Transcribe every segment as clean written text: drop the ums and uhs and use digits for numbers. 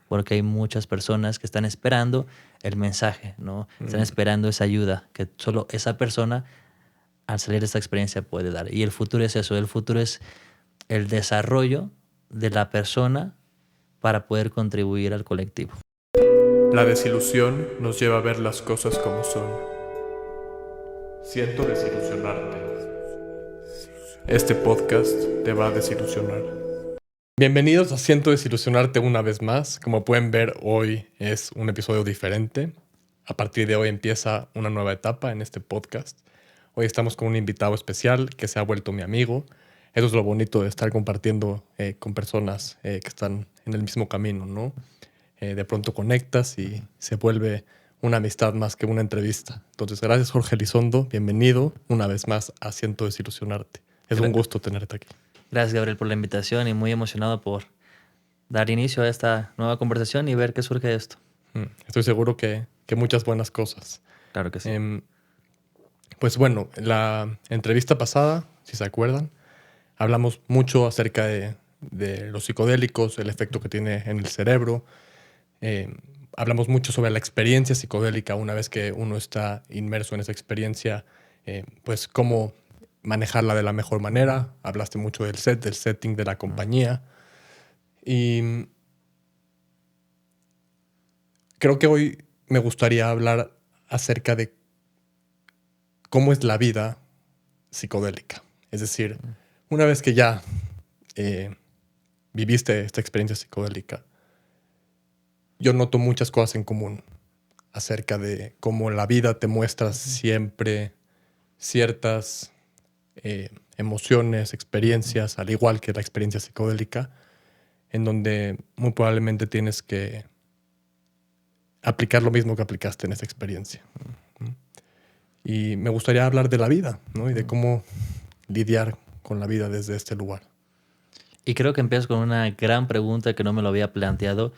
porque hay muchas personas que están esperando el mensaje, ¿no? Están esperando esa ayuda que solo esa persona al salir de esta experiencia puede dar. Y el futuro es eso, el futuro es el desarrollo de la persona para poder contribuir al colectivo. La desilusión nos lleva a ver las cosas como son. Siento desilusionarte. Este podcast te va a desilusionar. Bienvenidos a Siento desilusionarte una vez más. Como pueden ver, hoy es un episodio diferente. A partir de hoy empieza una nueva etapa en este podcast. Hoy estamos con un invitado especial que se ha vuelto mi amigo. Eso es lo bonito de estar compartiendo con personas que están en el mismo camino, ¿no? De pronto conectas y se vuelve una amistad más que una entrevista. Entonces, gracias Jorge Elizondo, bienvenido una vez más a Siento desilusionarte. Es un gusto tenerte aquí. Gracias, Gabriel, por la invitación y muy emocionado por dar inicio a esta nueva conversación y ver qué surge de esto. Estoy seguro que muchas buenas cosas. Claro que sí. Pues bueno, la entrevista pasada, si se acuerdan, hablamos mucho acerca de los psicodélicos, el efecto que tiene en el cerebro. Hablamos mucho sobre la experiencia psicodélica una vez que uno está inmerso en esa experiencia, pues cómo manejarla de la mejor manera. Hablaste mucho del setting de la compañía. Y creo que hoy me gustaría hablar acerca de cómo es la vida psicodélica. Es decir, una vez que ya viviste esta experiencia psicodélica, yo noto muchas cosas en común acerca de cómo la vida te muestra siempre ciertas emociones, experiencias, al igual que la experiencia psicodélica, en donde muy probablemente tienes que aplicar lo mismo que aplicaste en esa experiencia. Y me gustaría hablar de la vida, ¿no? Y de cómo lidiar con la vida desde este lugar. Y creo que empiezas con una gran pregunta que no me lo había planteado.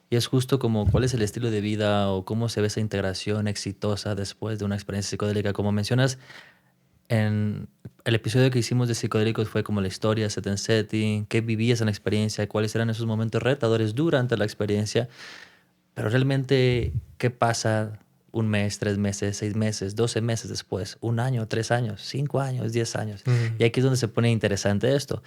Y es justo como cuál es el estilo de vida o cómo se ve esa integración exitosa después de una experiencia psicodélica. Como mencionas, en el episodio que hicimos de psicodélicos fue como la historia, setting, qué vivías en la experiencia, cuáles eran esos momentos retadores durante la experiencia. Pero realmente, ¿qué pasa 1 mes, 3 meses, 6 meses, 12 meses después? 1 año, 3 años, 5 años, 10 años. Y aquí es donde se pone interesante esto.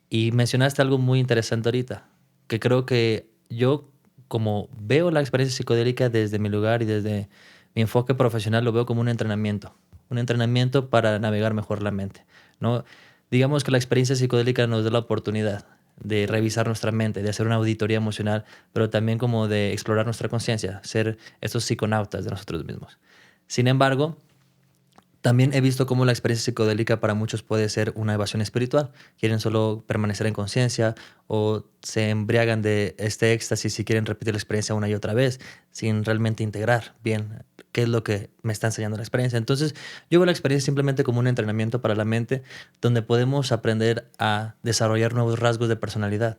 Y mencionaste algo muy interesante ahorita, que creo que yo, como veo la experiencia psicodélica desde mi lugar y desde mi enfoque profesional, lo veo como un entrenamiento para navegar mejor la mente, ¿no? Digamos que la experiencia psicodélica nos da la oportunidad de revisar nuestra mente, de hacer una auditoría emocional, pero también como de explorar nuestra conciencia, ser estos psiconautas de nosotros mismos. Sin embargo, también he visto cómo la experiencia psicodélica para muchos puede ser una evasión espiritual. Quieren solo permanecer en conciencia o se embriagan de este éxtasis y quieren repetir la experiencia una y otra vez sin realmente integrar bien qué es lo que me está enseñando la experiencia. Entonces, yo veo la experiencia simplemente como un entrenamiento para la mente donde podemos aprender a desarrollar nuevos rasgos de personalidad.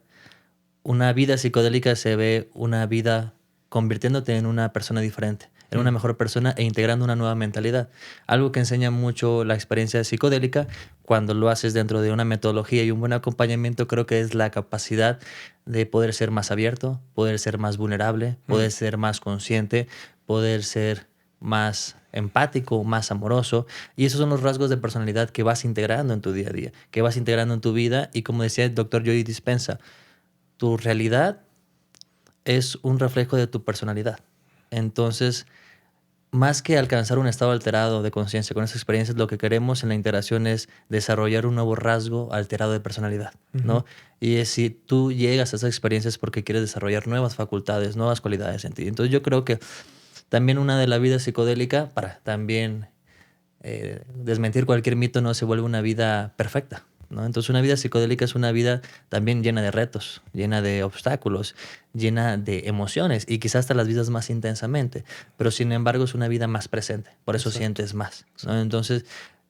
Una vida psicodélica se ve una vida convirtiéndote en una persona diferente, en una mejor persona e integrando una nueva mentalidad. Algo que enseña mucho la experiencia psicodélica cuando lo haces dentro de una metodología y un buen acompañamiento, creo que es la capacidad de poder ser más abierto, poder ser más vulnerable, poder ser más consciente, poder ser más empático, más amoroso. Y esos son los rasgos de personalidad que vas integrando en tu día a día, que vas integrando en tu vida. Y como decía el doctor Joey Dispenza, tu realidad es un reflejo de tu personalidad. Entonces, más que alcanzar un estado alterado de conciencia con esas experiencias, lo que queremos en la integración es desarrollar un nuevo rasgo alterado de personalidad, ¿no? Y si tú llegas a esas experiencias porque quieres desarrollar nuevas facultades, nuevas cualidades en ti. Entonces, yo creo que también una de la vida psicodélica, para también desmentir cualquier mito, no se vuelve una vida perfecta, ¿no? Entonces una vida psicodélica es una vida también llena de retos, llena de obstáculos, llena de emociones y quizás hasta las vidas más intensamente, pero sin embargo es una vida más presente, por eso sientes más, ¿no? Entonces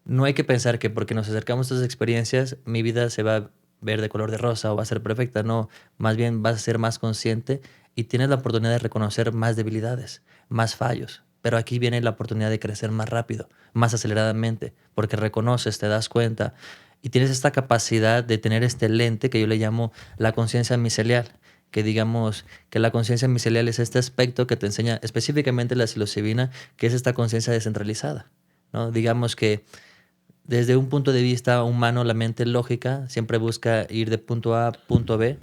no hay que pensar que porque nos acercamos a estas experiencias mi vida se va a ver de color de rosa o va a ser perfecta, no, más bien vas a ser más consciente y tienes la oportunidad de reconocer más debilidades, más fallos. Pero aquí viene la oportunidad de crecer más rápido, más aceleradamente, porque reconoces, te das cuenta y tienes esta capacidad de tener este lente que yo le llamo la conciencia micelial, que digamos que la conciencia micelial es este aspecto que te enseña específicamente la psilocibina, que es esta conciencia descentralizada, ¿no? Digamos que desde un punto de vista humano, la mente lógica siempre busca ir de punto A a punto B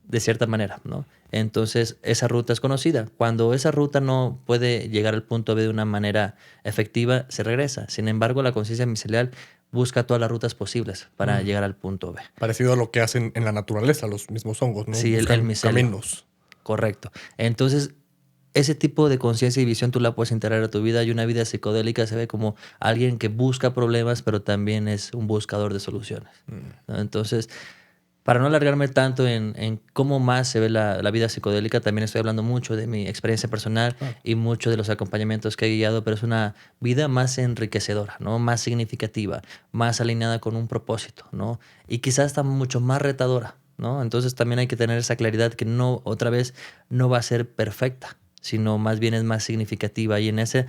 de cierta manera, ¿no? Entonces, esa ruta es conocida. Cuando esa ruta no puede llegar al punto B de una manera efectiva, se regresa. Sin embargo, la conciencia micelial busca todas las rutas posibles para llegar al punto B. Parecido a lo que hacen en la naturaleza los mismos hongos, ¿no? Sí, el Buscan micelio. caminos. Correcto. Entonces, ese tipo de conciencia y visión tú la puedes integrar a tu vida, y una vida psicodélica se ve como alguien que busca problemas, pero también es un buscador de soluciones, ¿no? Entonces, para no alargarme tanto en cómo más se ve la vida psicodélica, también estoy hablando mucho de mi experiencia personal y mucho de los acompañamientos que he guiado, pero es una vida más enriquecedora, ¿no? Más significativa, más alineada con un propósito, ¿no? Y quizás está mucho más retadora, ¿no? Entonces también hay que tener esa claridad que no, otra vez, no va a ser perfecta, sino más bien es más significativa, y en esa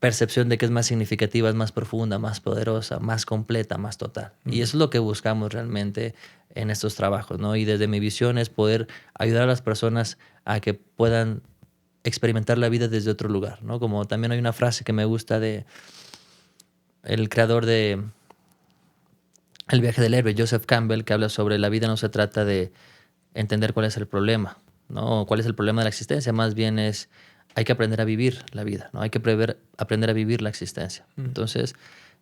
percepción de que es más significativa, es más profunda, más poderosa, más completa, más total. Y eso es lo que buscamos realmente en estos trabajos, ¿no? Y desde mi visión es poder ayudar a las personas a que puedan experimentar la vida desde otro lugar, ¿no? Como también hay una frase que me gusta de el creador de El viaje del héroe, Joseph Campbell, que habla sobre la vida no se trata de entender cuál es el problema, ¿no? ¿Cuál es el problema de la existencia? Más bien es, hay que aprender a vivir la vida, ¿no? Hay que aprender a vivir la existencia. Entonces,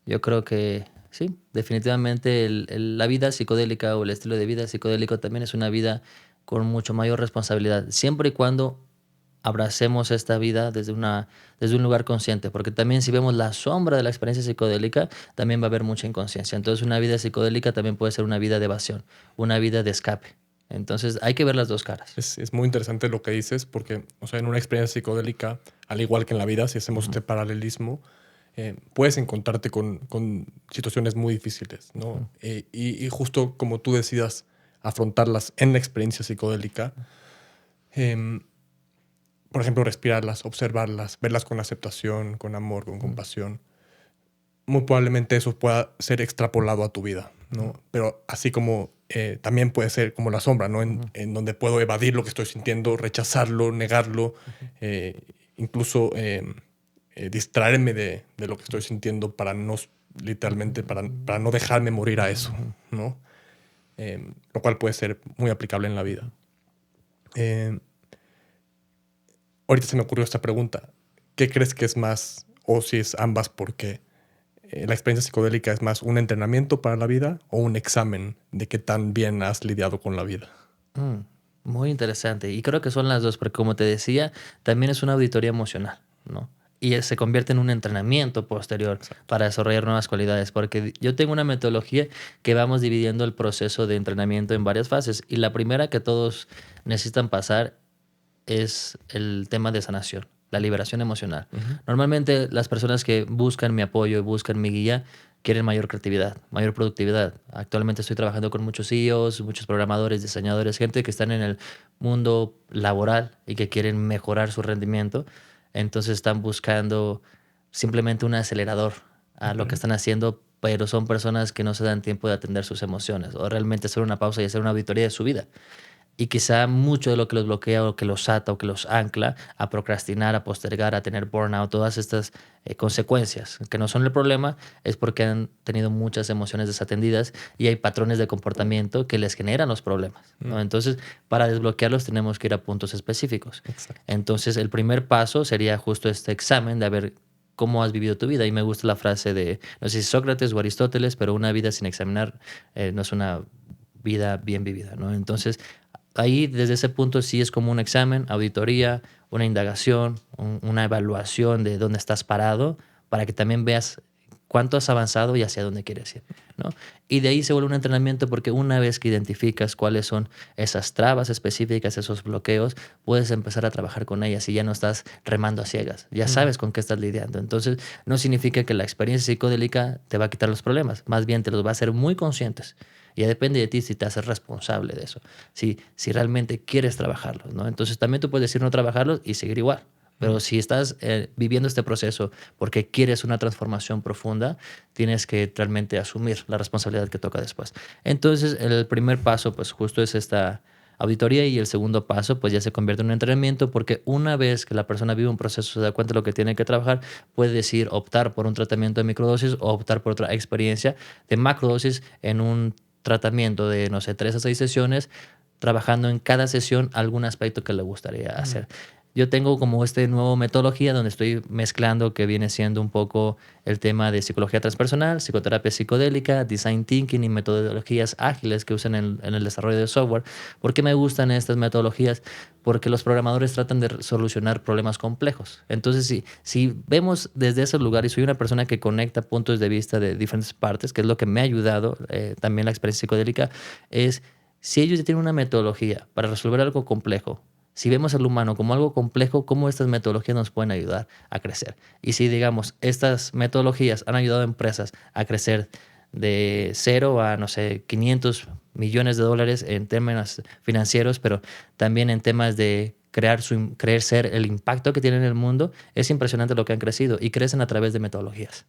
yo creo que sí, definitivamente la vida psicodélica o el estilo de vida psicodélico también es una vida con mucho mayor responsabilidad, siempre y cuando abracemos esta vida desde un lugar consciente, porque también si vemos la sombra de la experiencia psicodélica, también va a haber mucha inconsciencia. Entonces una vida psicodélica también puede ser una vida de evasión, una vida de escape. Entonces hay que ver las dos caras. Es muy interesante lo que dices porque, o sea, en una experiencia psicodélica, al igual que en la vida, si hacemos este paralelismo, puedes encontrarte con situaciones muy difíciles, ¿no? Y justo como tú decidas afrontarlas en la experiencia psicodélica, por ejemplo, respirarlas, observarlas, verlas con aceptación, con amor, con compasión, muy probablemente eso pueda ser extrapolado a tu vida, ¿no? Pero así como también puede ser como la sombra, ¿no? En donde puedo evadir lo que estoy sintiendo, rechazarlo, negarlo, incluso distraerme de lo que estoy sintiendo para no, literalmente, para no dejarme morir a eso, ¿no? Lo cual puede ser muy aplicable en la vida. Ahorita se me ocurrió esta pregunta. ¿Qué crees que es más, o si es ambas, porque la experiencia psicodélica es más un entrenamiento para la vida o un examen de qué tan bien has lidiado con la vida? Muy interesante. Y creo que son las dos, porque como te decía, también es una auditoría emocional, ¿no? Y se convierte en un entrenamiento posterior para desarrollar nuevas cualidades, porque yo tengo una metodología que vamos dividiendo el proceso de entrenamiento en varias fases, y la primera que todos necesitan pasar es el tema de sanación, la liberación emocional. Normalmente las personas que buscan mi apoyo y buscan mi guía quieren mayor creatividad, mayor productividad. Actualmente estoy trabajando con muchos CEOs, muchos programadores, diseñadores, gente que están en el mundo laboral y que quieren mejorar su rendimiento. Entonces están buscando simplemente un acelerador a lo que están haciendo, pero son personas que no se dan tiempo de atender sus emociones o realmente hacer una pausa y hacer una auditoría de su vida. Y quizá mucho de lo que los bloquea o que los ata o que los ancla a procrastinar, a postergar, a tener burnout, todas estas consecuencias que no son el problema, es porque han tenido muchas emociones desatendidas y hay patrones de comportamiento que les generan los problemas, ¿no? Entonces, para desbloquearlos tenemos que ir a puntos específicos. Exacto. Entonces, el primer paso sería justo este examen de ver cómo has vivido tu vida. Y me gusta la frase de, no sé si Sócrates o Aristóteles, pero una vida sin examinar no es una vida bien vivida, ¿no? Entonces, ahí desde ese punto sí es como un examen, auditoría, una indagación, una evaluación de dónde estás parado, para que también veas cuánto has avanzado y hacia dónde quieres ir, ¿no? Y de ahí se vuelve un entrenamiento, porque una vez que identificas cuáles son esas trabas específicas, esos bloqueos, puedes empezar a trabajar con ellas y ya no estás remando a ciegas, ya sabes con qué estás lidiando. Entonces no significa que la experiencia psicodélica te va a quitar los problemas, más bien te los va a hacer muy conscientes. Ya depende de ti si te haces responsable de eso, si realmente quieres trabajarlos, ¿no? Entonces también tú puedes decir no trabajarlos y seguir igual. Pero si estás viviendo este proceso porque quieres una transformación profunda, tienes que realmente asumir la responsabilidad que toca después. Entonces, el primer paso, pues justo es esta auditoría, y el segundo paso pues ya se convierte en un entrenamiento, porque una vez que la persona vive un proceso, se da cuenta de lo que tiene que trabajar, puede decidir optar por un tratamiento de microdosis o optar por otra experiencia de macrodosis en un tratamiento de, no sé, 3 a 6 sesiones, trabajando en cada sesión algún aspecto que le gustaría hacer. Yo tengo como nuevo metodología donde estoy mezclando, que viene siendo un poco el tema de psicología transpersonal, psicoterapia psicodélica, design thinking y metodologías ágiles que usan en el desarrollo de software. ¿Por qué me gustan estas metodologías? Porque los programadores tratan de solucionar problemas complejos. Entonces, si vemos desde ese lugar, y soy una persona que conecta puntos de vista de diferentes partes, que es lo que me ha ayudado también la experiencia psicodélica, es si ellos ya tienen una metodología para resolver algo complejo, si vemos al humano como algo complejo, ¿cómo estas metodologías nos pueden ayudar a crecer? Y si, digamos, estas metodologías han ayudado a empresas a crecer de 0 a, no sé, 500 millones de dólares en términos financieros, pero también en temas de creer ser el impacto que tienen en el mundo, es impresionante lo que han crecido, y crecen a través de metodologías.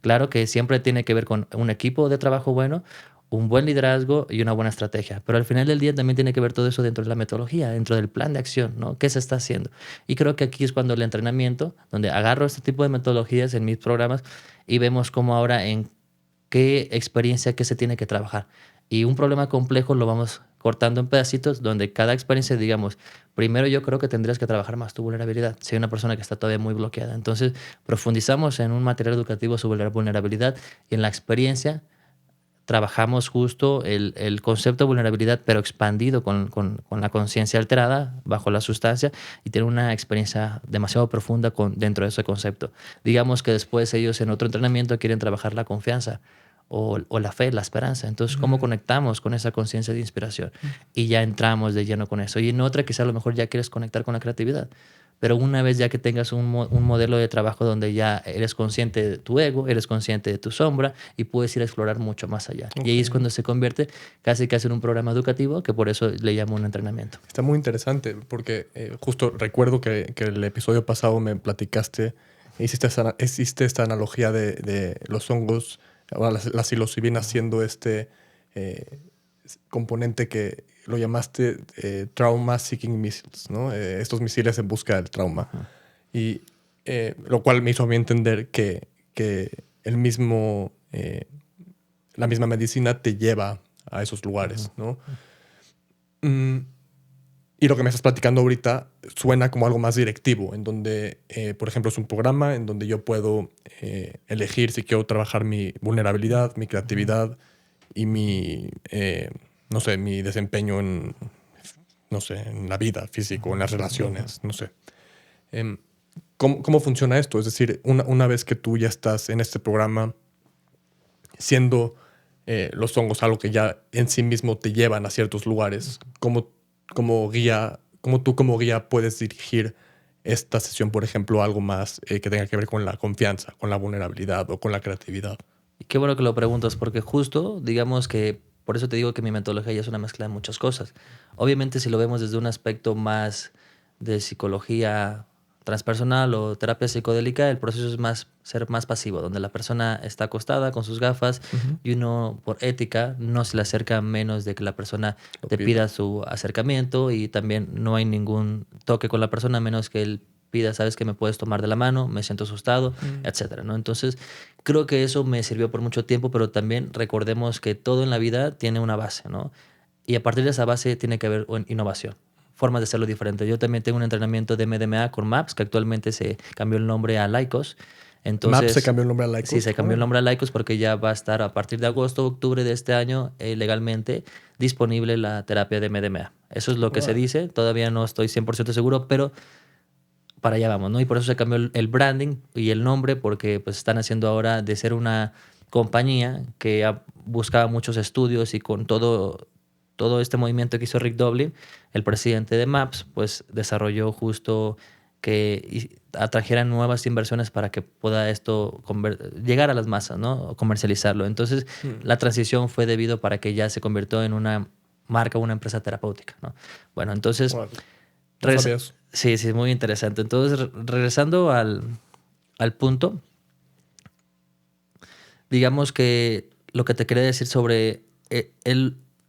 Claro que siempre tiene que ver con un equipo de trabajo bueno, un buen liderazgo y una buena estrategia. Pero al final del día también tiene que ver todo eso dentro de la metodología, dentro del plan de acción, ¿no? ¿Qué se está haciendo? Y creo que aquí es cuando el entrenamiento, donde agarro este tipo de metodologías en mis programas y vemos cómo ahora en qué experiencia que se tiene que trabajar. Y un problema complejo lo vamos cortando en pedacitos, donde cada experiencia, digamos, primero yo creo que tendrías que trabajar más tu vulnerabilidad, si hay una persona que está todavía muy bloqueada. Entonces, profundizamos en un material educativo sobre la vulnerabilidad, y en la experiencia trabajamos justo el concepto de vulnerabilidad, pero expandido con la conciencia alterada bajo la sustancia, y tener una experiencia demasiado profunda dentro de ese concepto. Digamos que después ellos en otro entrenamiento quieren trabajar la confianza o la fe, la esperanza. Entonces, ¿cómo conectamos con esa conciencia de inspiración? Y ya entramos de lleno con eso. Y en otra, quizá a lo mejor ya quieres conectar con la creatividad. Pero una vez ya que tengas un modelo de trabajo donde ya eres consciente de tu ego, eres consciente de tu sombra, y puedes ir a explorar mucho más allá. Y ahí es cuando se convierte casi en un programa educativo, que por eso le llamo un entrenamiento. Está muy interesante porque justo recuerdo que el episodio pasado me platicaste, hiciste esta analogía de los hongos, ahora la psilocibina siendo componente que lo llamaste trauma seeking missiles, ¿no? Estos misiles en busca del trauma. Y lo cual me hizo a mí entender que el mismo, la misma medicina te lleva a esos lugares, ¿no? Y lo que me estás platicando ahorita suena como algo más directivo, en donde, por ejemplo, es un programa en donde yo puedo elegir si quiero trabajar mi vulnerabilidad, mi creatividad y no sé, mi desempeño en, no sé, en la vida físico, en las relaciones, no sé. ¿Cómo funciona esto? Es decir, una vez que tú ya estás en este programa, siendo los hongos algo que ya en sí mismo te llevan a ciertos lugares, ¿cómo tú como guía puedes dirigir esta sesión, por ejemplo, a algo más que tenga que ver con la confianza, con la vulnerabilidad o con la creatividad? Y qué bueno que lo preguntas, porque justo, digamos que, por eso te digo que mi metodología ya es una mezcla de muchas cosas. Obviamente, si lo vemos desde un aspecto más de psicología transpersonal o terapia psicodélica, el proceso es ser más pasivo, donde la persona está acostada con sus gafas y uno, por ética, no se le acerca menos de que la persona te pida su acercamiento, y también no hay ningún toque con la persona menos que él pida, sabes que me puedes tomar de la mano, me siento asustado, etcétera, ¿no? Entonces, creo que eso me sirvió por mucho tiempo, pero también recordemos que todo en la vida tiene una base, ¿no? Y a partir de esa base tiene que haber innovación, formas de hacerlo diferente. Yo también tengo un entrenamiento de MDMA con MAPS, que actualmente se cambió el nombre a Lykos. Entonces, ¿MAPS se cambió el nombre a Lykos? Sí, se cambió el nombre a Lykos porque ya va a estar a partir de agosto o octubre de este año legalmente disponible la terapia de MDMA. Eso es lo que se dice. Todavía no estoy 100% seguro, pero para allá vamos, ¿no? Y por eso se cambió el branding y el nombre, porque pues están haciendo ahora de ser una compañía que buscaba muchos estudios, y con todo este movimiento que hizo Rick Doblin, el presidente de MAPS, pues desarrolló justo que atrajeran nuevas inversiones para que pueda esto llegar a las masas, ¿no? O comercializarlo. Entonces, la transición fue debido para que ya se convirtió en una marca, una empresa terapéutica, ¿no? Bueno, entonces... ¿No sabías? Sí, sí, muy interesante. Entonces, regresando al punto, digamos que lo que te quería decir sobre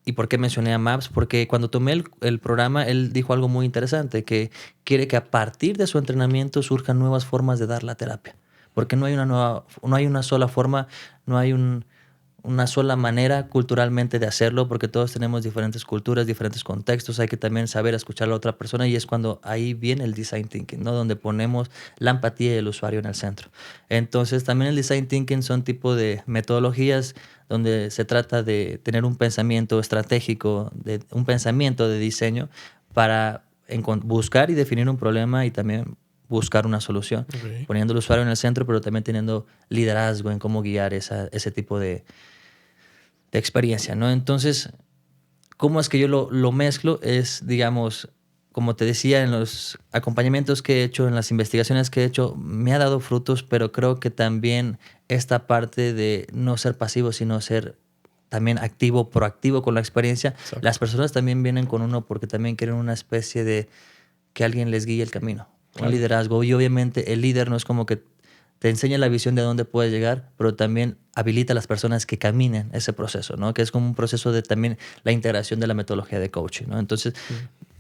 ¿Y por qué mencioné a Maps? Porque cuando tomé el programa, él dijo algo muy interesante, que quiere que a partir de su entrenamiento surjan nuevas formas de dar la terapia. Porque no hay no hay una sola forma, no hay una sola manera culturalmente de hacerlo, porque todos tenemos diferentes culturas, diferentes contextos. Hay que también saber escuchar a la otra persona, y es cuando ahí viene el design thinking, ¿no? Donde ponemos la empatía del usuario en el centro. Entonces, también el design thinking son tipo de metodologías donde se trata de tener un pensamiento estratégico, un pensamiento de diseño para buscar y definir un problema y también buscar una solución, Ok. poniendo al usuario en el centro, pero también teniendo liderazgo en cómo guiar ese tipo de experiencia, ¿no? Entonces, ¿cómo es que yo lo mezclo? Es, digamos, como te decía, en los acompañamientos que he hecho, en las investigaciones que he hecho, me ha dado frutos, pero creo que también esta parte de no ser pasivo, sino ser también activo, proactivo con la experiencia. Exacto. Las personas también vienen con uno porque también quieren una especie de que alguien les guíe el camino, Claro. un liderazgo. Y obviamente el líder no es como que te enseña la visión de dónde puedes llegar, pero también habilita a las personas que caminen ese proceso, ¿no? Que es como un proceso de también la integración de la metodología de coaching, ¿no? Entonces,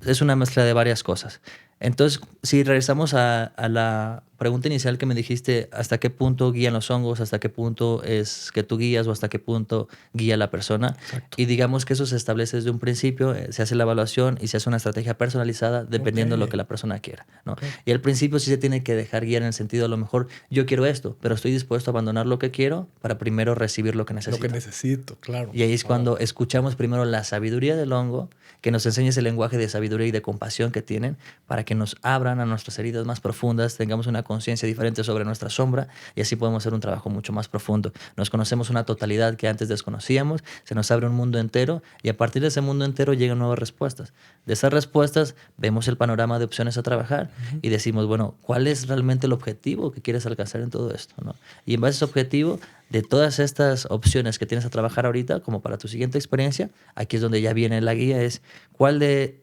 es una mezcla de varias cosas. Entonces, si regresamos a la pregunta inicial que me dijiste, ¿hasta qué punto guían los hongos? ¿Hasta qué punto es que tú guías o hasta qué punto guía la persona? Exacto. Y digamos que eso se establece desde un principio, se hace la evaluación y se hace una estrategia personalizada dependiendo de lo que la persona quiera, ¿no? Okay. Y al principio sí se tiene que dejar guiar en el sentido, a lo mejor yo quiero esto, pero estoy dispuesto a abandonar lo que quiero para primero recibir lo que necesito. Lo que necesito, claro. Y ahí es cuando escuchamos primero la sabiduría del hongo, que nos enseña ese lenguaje de sabiduría y de compasión que tienen, para que nos abran a nuestras heridas más profundas, tengamos una conciencia diferente sobre nuestra sombra, y así podemos hacer un trabajo mucho más profundo. Nos conocemos una totalidad que antes desconocíamos, se nos abre un mundo entero, y a partir de ese mundo entero llegan nuevas respuestas. De esas respuestas vemos el panorama de opciones a trabajar y decimos, bueno, ¿cuál es realmente el objetivo que quieres alcanzar en todo esto, ¿no? Y en base a ese objetivo, de todas estas opciones que tienes a trabajar ahorita, como para tu siguiente experiencia, aquí es donde ya viene la guía, es cuál de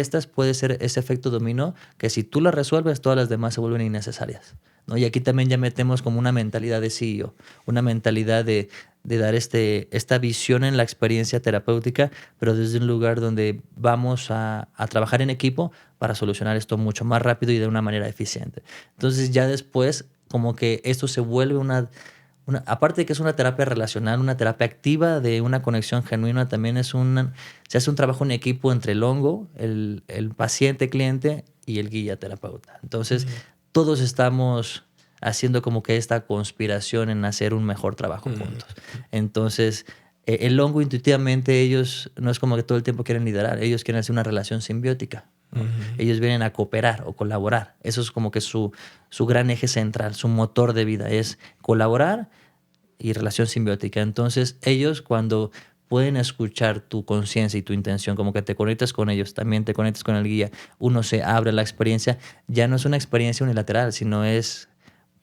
estas puede ser ese efecto dominó, que si tú la resuelves, todas las demás se vuelven innecesarias, ¿no? Y aquí también ya metemos como una mentalidad de CEO, una mentalidad de dar esta visión en la experiencia terapéutica, pero desde un lugar donde vamos a trabajar en equipo para solucionar esto mucho más rápido y de una manera eficiente. Entonces ya después, como que esto se vuelve aparte de que es una terapia relacional, una terapia activa de una conexión genuina, también se hace un trabajo en equipo entre el hongo, el paciente, cliente y el guía terapeuta. Entonces, todos estamos haciendo como que esta conspiración en hacer un mejor trabajo juntos. Entonces, el hongo intuitivamente, ellos no es como que todo el tiempo quieren liderar, ellos quieren hacer una relación simbiótica, ¿no? Ellos vienen a cooperar o colaborar. Eso es como que su gran eje central, su motor de vida es colaborar y relación simbiótica. Entonces, ellos cuando pueden escuchar tu conciencia y tu intención, como que te conectas con ellos, también te conectas con el guía, uno se abre a la experiencia, ya no es una experiencia unilateral, sino es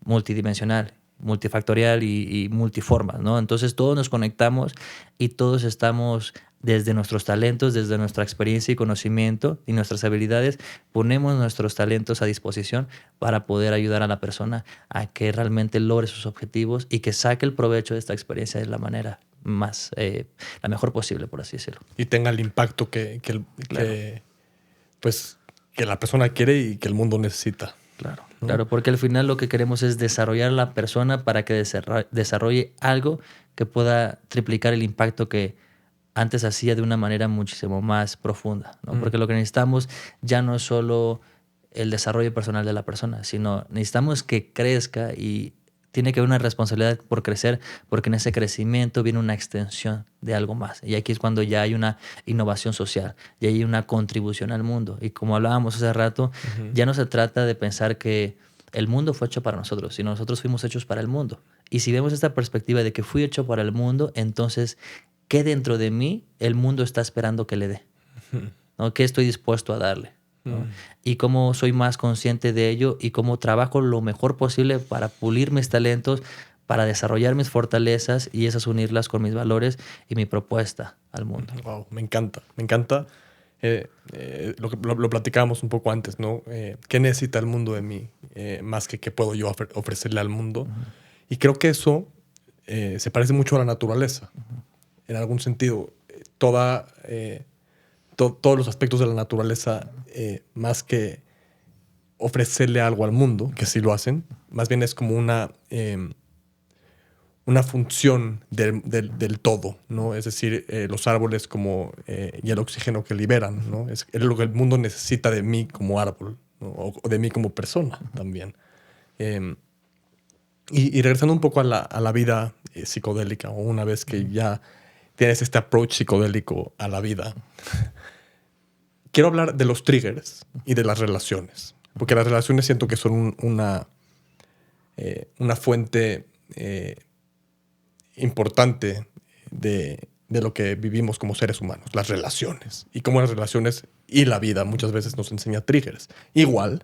multidimensional, multifactorial y multiforma, ¿no? Entonces todos nos conectamos y todos estamos desde nuestros talentos, desde nuestra experiencia y conocimiento y nuestras habilidades, ponemos nuestros talentos a disposición para poder ayudar a la persona a que realmente logre sus objetivos y que saque el provecho de esta experiencia de la manera más, la mejor posible, por así decirlo. Y tenga el impacto que la persona quiere y que el mundo necesita. Claro, ¿no? Claro, porque al final lo que queremos es desarrollar a la persona para que desarrolle algo que pueda triplicar el impacto que antes hacía de una manera muchísimo más profunda, ¿no? Porque lo que necesitamos ya no es solo el desarrollo personal de la persona, sino necesitamos que crezca y tiene que haber una responsabilidad por crecer, porque en ese crecimiento viene una extensión de algo más. Y aquí es cuando ya hay una innovación social, ya hay una contribución al mundo. Y como hablábamos hace rato, ya no se trata de pensar que el mundo fue hecho para nosotros, sino nosotros fuimos hechos para el mundo. Y si vemos esta perspectiva de que fui hecho para el mundo, entonces, ¿qué dentro de mí el mundo está esperando que le dé? ¿No? ¿Qué estoy dispuesto a darle? ¿no? Y cómo soy más consciente de ello y cómo trabajo lo mejor posible para pulir mis talentos, para desarrollar mis fortalezas y esas unirlas con mis valores y mi propuesta al mundo. Wow, me encanta, me encanta. Lo platicábamos un poco antes, ¿no? ¿Qué necesita el mundo de mí? Más que qué puedo yo ofrecerle al mundo. Y creo que eso se parece mucho a la naturaleza. En algún sentido, todos los aspectos de la naturaleza, más que ofrecerle algo al mundo, que sí lo hacen, más bien es como una función del todo, ¿no? Es decir, los árboles y el oxígeno que liberan, ¿no? Es lo que el mundo necesita de mí como árbol, ¿no? O de mí como persona también. Y regresando un poco a la vida psicodélica, o una vez que ya tienes este approach psicodélico a la vida, quiero hablar de los triggers y de las relaciones, porque las relaciones siento que son una fuente importante de lo que vivimos como seres humanos, las relaciones, y cómo las relaciones y la vida muchas veces nos enseña triggers, igual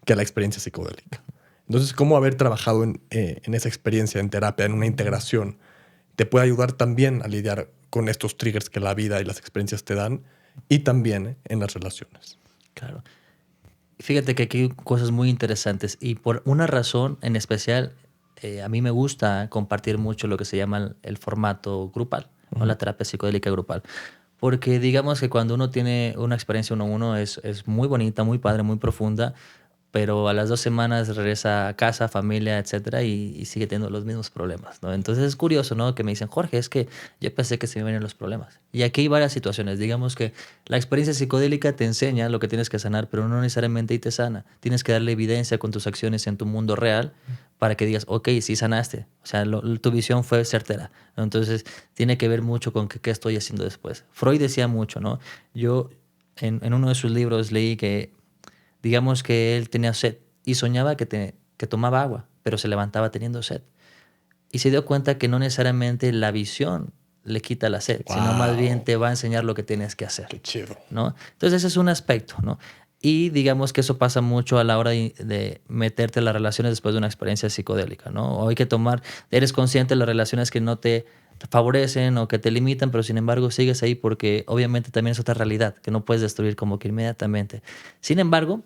que la experiencia psicodélica. Entonces, cómo haber trabajado en esa experiencia, en terapia, en una integración, te puede ayudar también a lidiar con estos triggers que la vida y las experiencias te dan, y también en las relaciones. Claro. Fíjate que aquí hay cosas muy interesantes y por una razón en especial, a mí me gusta compartir mucho lo que se llama el formato grupal, o la terapia psicodélica grupal. Porque digamos que cuando uno tiene una experiencia uno a uno es muy bonita, muy padre, muy profunda, pero a las 2 semanas regresa a casa, familia, etcétera, y sigue teniendo los mismos problemas, ¿no? Entonces es curioso, ¿no? Que me dicen, Jorge, es que yo pensé que se me venían los problemas. Y aquí hay varias situaciones. Digamos que la experiencia psicodélica te enseña lo que tienes que sanar, pero no necesariamente y te sana. Tienes que darle evidencia con tus acciones en tu mundo real para que digas, ok, sí sanaste. O sea, tu visión fue certera, ¿no? Entonces tiene que ver mucho con qué estoy haciendo después. Freud decía mucho, ¿no? Yo en uno de sus libros leí que digamos que él tenía sed y soñaba que tomaba agua, pero se levantaba teniendo sed. Y se dio cuenta que no necesariamente la visión le quita la sed, sino más bien te va a enseñar lo que tienes que hacer. Qué chido. ¿No? Entonces ese es un aspecto, ¿no? Y digamos que eso pasa mucho a la hora de meterte en las relaciones después de una experiencia psicodélica, ¿no? O hay que eres consciente de las relaciones que no te favorecen o que te limitan, pero sin embargo sigues ahí porque obviamente también es otra realidad que no puedes destruir como que inmediatamente. Sin embargo,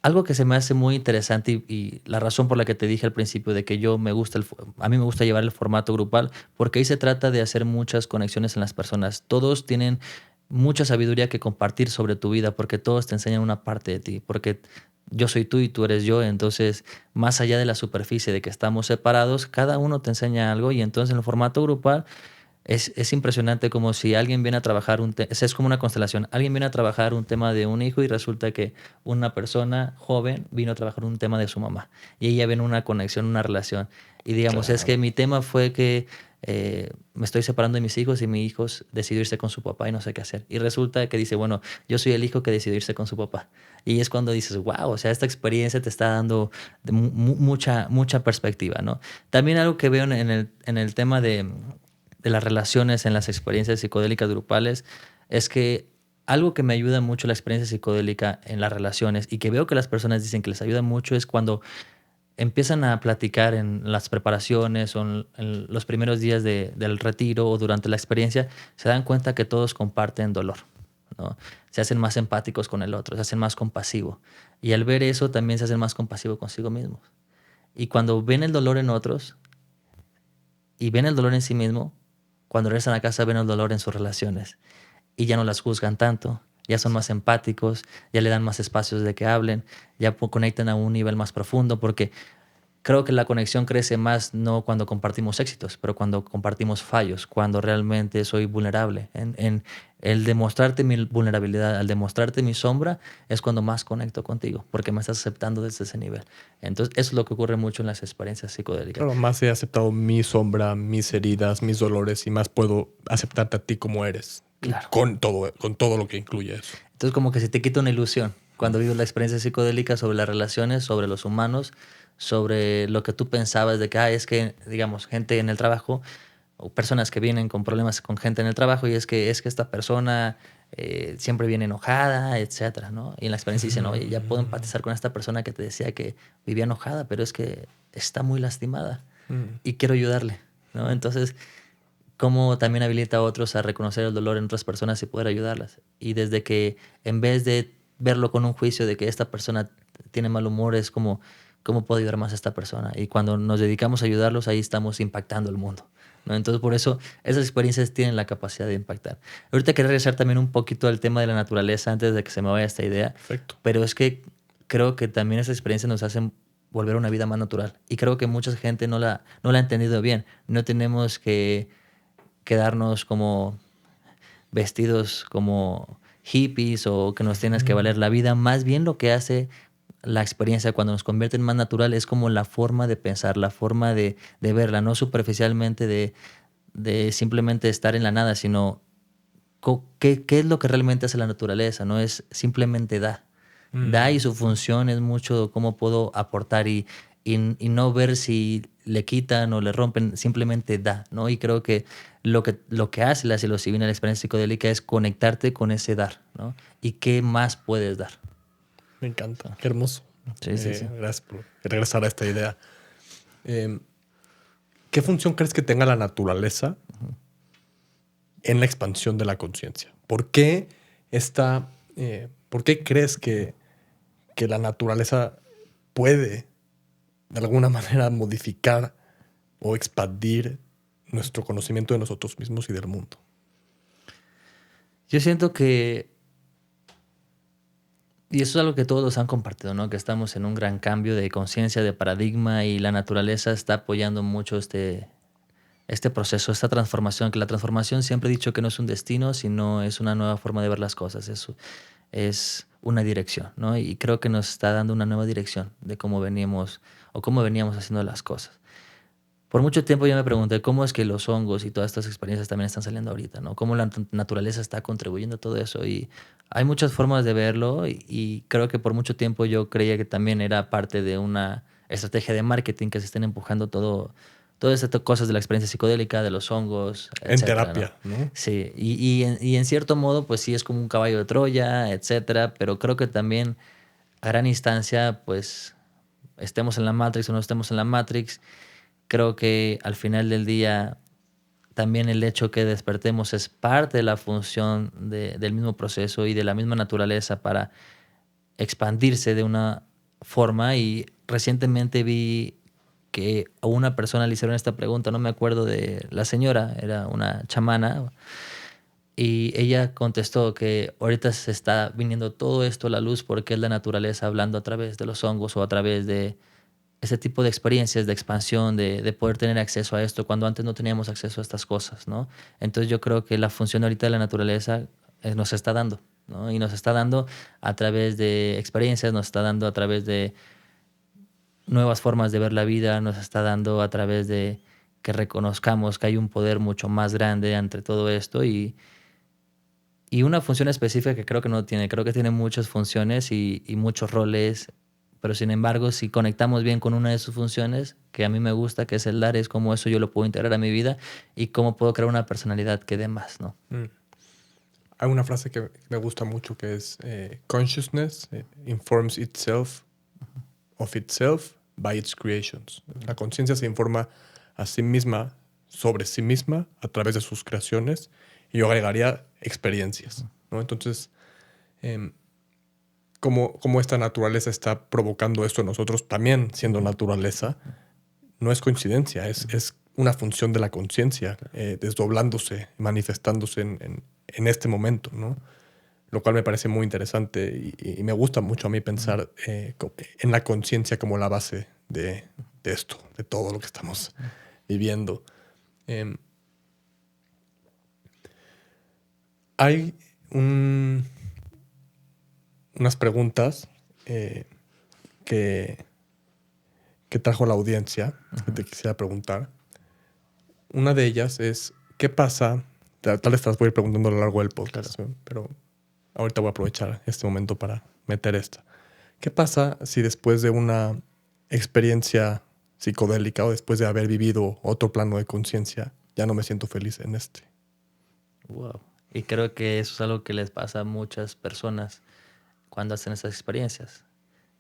algo que se me hace muy interesante y la razón por la que te dije al principio de que a mí me gusta llevar el formato grupal, porque ahí se trata de hacer muchas conexiones en las personas. Todos tienen mucha sabiduría que compartir sobre tu vida, porque todos te enseñan una parte de ti, porque yo soy tú y tú eres yo, entonces más allá de la superficie de que estamos separados, cada uno te enseña algo y entonces en el formato grupal es impresionante como si alguien viene a trabajar es como una constelación. Alguien viene a trabajar un tema de un hijo y resulta que una persona joven vino a trabajar un tema de su mamá. Y ella ven una conexión, una relación. Y digamos, Claro. es que mi tema fue que me estoy separando de mis hijos y mi hijo decidió irse con su papá y no sé qué hacer. Y resulta que dice, bueno, yo soy el hijo que decidió irse con su papá. Y es cuando dices, wow, o sea, esta experiencia te está dando mucha perspectiva, ¿no? También algo que veo en el tema de las relaciones en las experiencias psicodélicas grupales es que algo que me ayuda mucho la experiencia psicodélica en las relaciones y que veo que las personas dicen que les ayuda mucho es cuando empiezan a platicar en las preparaciones o en los primeros días del retiro o durante la experiencia, se dan cuenta que todos comparten dolor, ¿no? Se hacen más empáticos con el otro, se hacen más compasivos. Y al ver eso también se hacen más compasivos consigo mismos. Y cuando ven el dolor en otros y ven el dolor en sí mismo, cuando regresan a casa ven el dolor en sus relaciones y ya no las juzgan tanto, ya son más empáticos, ya le dan más espacios de que hablen, ya conectan a un nivel más profundo, porque creo que la conexión crece más no cuando compartimos éxitos, pero cuando compartimos fallos, cuando realmente soy vulnerable. En el demostrarte mi vulnerabilidad, al demostrarte mi sombra, es cuando más conecto contigo, porque me estás aceptando desde ese nivel. Entonces, eso es lo que ocurre mucho en las experiencias psicodélicas. Claro, más he aceptado mi sombra, mis heridas, mis dolores y más puedo aceptarte a ti como eres. Claro. Con todo lo que incluye eso. Entonces, como que se te quita una ilusión cuando vives la experiencia psicodélica sobre las relaciones, sobre los humanos, sobre lo que tú pensabas de que, es que, digamos, gente en el trabajo o personas que vienen con problemas con gente en el trabajo y es que esta persona siempre viene enojada, etcétera, ¿no? Y en la experiencia dicen, oye, ya puedo empatizar con esta persona que te decía que vivía enojada, pero es que está muy lastimada y quiero ayudarle, ¿no? Entonces, cómo también habilita a otros a reconocer el dolor en otras personas y poder ayudarlas. Y desde que en vez de verlo con un juicio de que esta persona tiene mal humor, es como ¿cómo puedo ayudar más a esta persona? Y cuando nos dedicamos a ayudarlos, ahí estamos impactando el mundo, ¿no? Entonces, por eso esas experiencias tienen la capacidad de impactar. Ahorita quería regresar también un poquito al tema de la naturaleza antes de que se me vaya esta idea, Perfecto. pero es que creo que también esas experiencias nos hacen volver a una vida más natural. Y creo que mucha gente no la ha entendido bien. No tenemos que quedarnos como vestidos como hippies o que nos tienes que valer la vida. Más bien lo que hace la experiencia cuando nos convierte en más natural es como la forma de pensar, la forma de verla, no superficialmente de simplemente estar en la nada, sino qué es lo que realmente hace la naturaleza, no es simplemente da. Da y su función es mucho cómo puedo aportar y no ver si le quitan o le rompen, simplemente da, ¿no? Y creo que lo que hace la psilocibina, la experiencia psicodélica, es conectarte con ese dar, ¿no? ¿Y qué más puedes dar? Me encanta. Qué hermoso. Sí, sí, sí. Gracias por regresar a esta idea. Eh, ¿Qué función crees que tenga la naturaleza en la expansión de la conciencia? ¿Por qué crees que la naturaleza puede de alguna manera modificar o expandir nuestro conocimiento de nosotros mismos y del mundo? Yo siento que, y eso es algo que todos han compartido, ¿no? Que estamos en un gran cambio de conciencia, de paradigma, y la naturaleza está apoyando mucho este proceso, esta transformación, que la transformación siempre he dicho que no es un destino, sino es una nueva forma de ver las cosas, es una dirección, ¿no? Y creo que nos está dando una nueva dirección de cómo veníamos o cómo veníamos haciendo las cosas. Por mucho tiempo yo me pregunté cómo es que los hongos y todas estas experiencias también están saliendo ahorita, ¿no? Cómo la naturaleza está contribuyendo a todo eso. Y hay muchas formas de verlo y creo que por mucho tiempo yo creía que también era parte de una estrategia de marketing que se estén empujando todas estas cosas de la experiencia psicodélica, de los hongos, En etcétera, ¿no? terapia, ¿no? Sí, y en cierto modo, pues sí es como un caballo de Troya, etcétera, pero creo que también a gran instancia, pues estemos en la Matrix o no estemos en la Matrix, creo que al final del día también el hecho que despertemos es parte de la función del mismo proceso y de la misma naturaleza para expandirse de una forma. Y recientemente vi que a una persona le hicieron esta pregunta, no me acuerdo de la señora, era una chamana, y ella contestó que ahorita se está viniendo todo esto a la luz porque es la naturaleza hablando a través de los hongos o a través de ese tipo de experiencias de expansión, de poder tener acceso a esto, cuando antes no teníamos acceso a estas cosas, ¿no? Entonces yo creo que la función ahorita de la naturaleza nos está dando, ¿no? Y nos está dando a través de experiencias, nos está dando a través de nuevas formas de ver la vida, nos está dando a través de que reconozcamos que hay un poder mucho más grande entre todo esto y una función específica que creo que no tiene. Creo que tiene muchas funciones y muchos roles, pero sin embargo, si conectamos bien con una de sus funciones, que a mí me gusta, que es el dar, es cómo eso yo lo puedo integrar a mi vida y cómo puedo crear una personalidad que dé más, ¿no? Hay una frase que me gusta mucho que es consciousness informs itself of itself by its creations. La conciencia se informa a sí misma sobre sí misma a través de sus creaciones y yo agregaría experiencias, ¿no? Entonces, cómo esta naturaleza está provocando esto en nosotros, también siendo naturaleza, no es coincidencia, es una función de la conciencia, desdoblándose, manifestándose en este momento, ¿no? Lo cual me parece muy interesante y me gusta mucho a mí pensar en la conciencia como la base de esto, de todo lo que estamos viviendo. Hay unas preguntas que trajo la audiencia que te quisiera preguntar. Una de ellas es, ¿qué pasa? Tal vez te las voy a ir preguntando a lo largo del podcast, Claro. ¿no? Pero ahorita voy a aprovechar este momento para meter esta. ¿Qué pasa si después de una experiencia psicodélica o después de haber vivido otro plano de conciencia, ya no me siento feliz en este? Wow. Y creo que eso es algo que les pasa a muchas personas cuando hacen estas experiencias.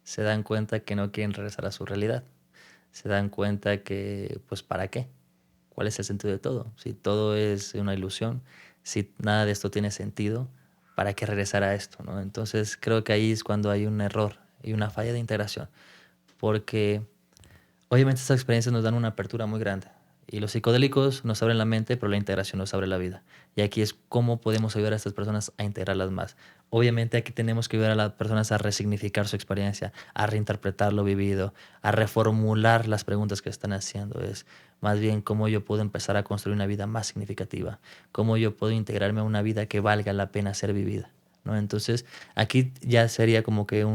Se dan cuenta que no quieren regresar a su realidad. Se dan cuenta que, pues, ¿para qué? ¿Cuál es el sentido de todo? Si todo es una ilusión, si nada de esto tiene sentido, ¿para qué regresar a esto, no? Entonces creo que ahí es cuando hay un error y una falla de integración. porque obviamente estas experiencias nos dan una apertura muy grande. Y los psicodélicos nos abren la mente, pero la integración nos abre la vida. Y aquí es cómo podemos ayudar a estas personas a integrarlas más. Obviamente aquí tenemos que ayudar a las personas a resignificar su experiencia, a reinterpretar lo vivido, a reformular las preguntas que están haciendo. Es más bien cómo yo puedo empezar a construir una vida más significativa, cómo yo puedo integrarme a una vida que valga la pena ser vivida, ¿no? Entonces aquí ya sería como que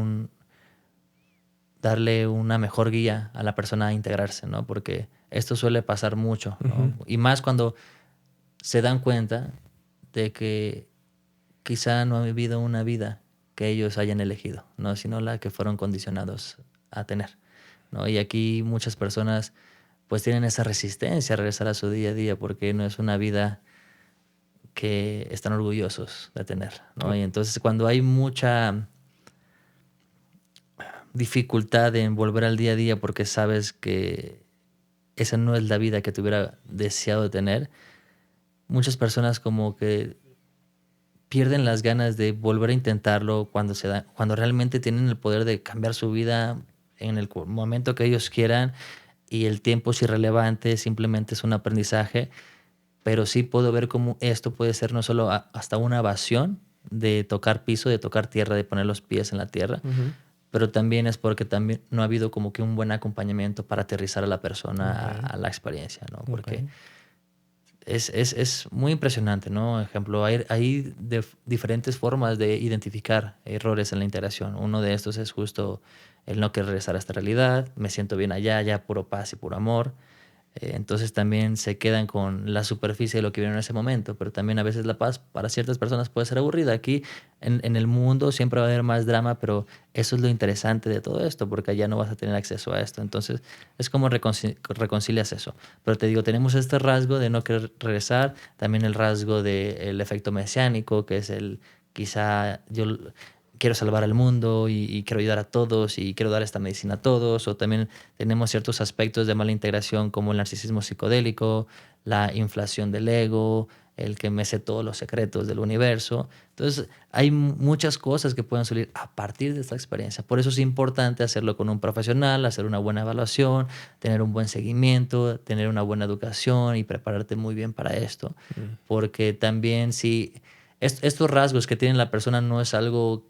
darle una mejor guía a la persona a integrarse, ¿no? Porque esto suele pasar mucho, ¿no? Ujú. Y más cuando se dan cuenta de que quizá no ha vivido una vida que ellos hayan elegido, ¿no? Sino la que fueron condicionados a tener, ¿no? Y aquí muchas personas pues tienen esa resistencia a regresar a su día a día porque no es una vida que están orgullosos de tener, ¿no? Y entonces cuando hay mucha dificultad en volver al día a día porque sabes que esa no es la vida que te hubiera deseado tener, muchas personas como que pierden las ganas de volver a intentarlo cuando realmente tienen el poder de cambiar su vida en el momento que ellos quieran y el tiempo es irrelevante, simplemente es un aprendizaje, pero sí puedo ver cómo esto puede ser no solo hasta una evasión de tocar piso, de tocar tierra, de poner los pies en la tierra, Ujú. pero también es porque también no ha habido como que un buen acompañamiento para aterrizar a la persona Ok, a la experiencia, ¿no? ok. Porque es muy impresionante, ¿no? Ejemplo, hay diferentes formas de identificar errores en la integración. Uno de estos es justo el no querer regresar a esta realidad, me siento bien allá, ya puro paz y puro amor. Entonces también se quedan con la superficie de lo que vieron en ese momento, pero también a veces la paz para ciertas personas puede ser aburrida. Aquí en el mundo siempre va a haber más drama, pero eso es lo interesante de todo esto, porque allá no vas a tener acceso a esto. Entonces es como reconcilias eso. Pero te digo, tenemos este rasgo de no querer regresar, también el rasgo del efecto mesiánico, que es el quizá yo quiero salvar al mundo y quiero ayudar a todos y quiero dar esta medicina a todos, o también tenemos ciertos aspectos de mala integración como el narcisismo psicodélico, la inflación del ego, el que me sé todos los secretos del universo. Entonces, hay muchas cosas que pueden salir a partir de esta experiencia. Por eso es importante hacerlo con un profesional, hacer una buena evaluación, tener un buen seguimiento, tener una buena educación y prepararte muy bien para esto. Mm. Porque también si estos rasgos que tiene la persona no es algo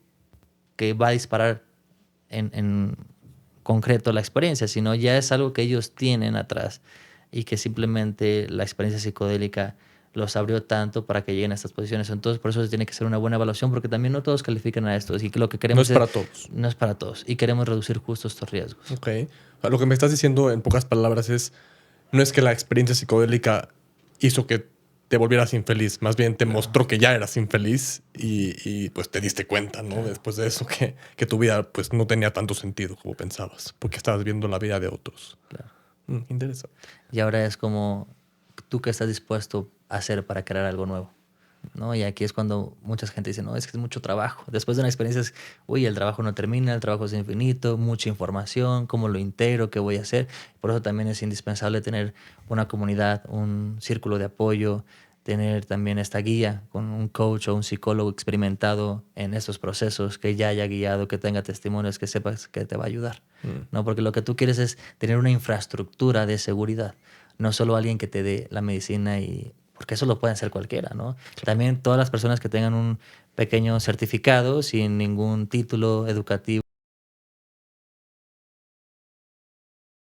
que va a disparar en concreto la experiencia, sino ya es algo que ellos tienen atrás y que simplemente la experiencia psicodélica los abrió tanto para que lleguen a estas posiciones. Entonces, por eso se tiene que hacer una buena evaluación, porque también no todos califican a esto. Y que lo que No queremos es es, para todos. no es para todos. Y queremos reducir justo estos riesgos. Ok. O sea, lo que me estás diciendo en pocas palabras es, no es que la experiencia psicodélica hizo que te volvieras infeliz, más bien te mostró que ya eras infeliz y, pues te diste cuenta, ¿no? Después de eso que tu vida pues no tenía tanto sentido como pensabas, porque estabas viendo la vida de otros. Claro. Interesante. Y ahora es como tú que estás dispuesto a hacer para crear algo nuevo, ¿no? Y aquí es cuando mucha gente dice, no, es que es mucho trabajo. Después de una experiencia es, uy, el trabajo no termina, el trabajo es infinito, mucha información, cómo lo integro, qué voy a hacer. Por eso también es indispensable tener una comunidad, un círculo de apoyo, tener también esta guía con un coach o un psicólogo experimentado en estos procesos, que ya haya guiado, que tenga testimonios, que sepas que te va a ayudar, ¿no? Porque lo que tú quieres es tener una infraestructura de seguridad, no solo alguien que te dé la medicina y porque eso lo puede hacer cualquiera, ¿no? También todas las personas que tengan un pequeño certificado sin ningún título educativo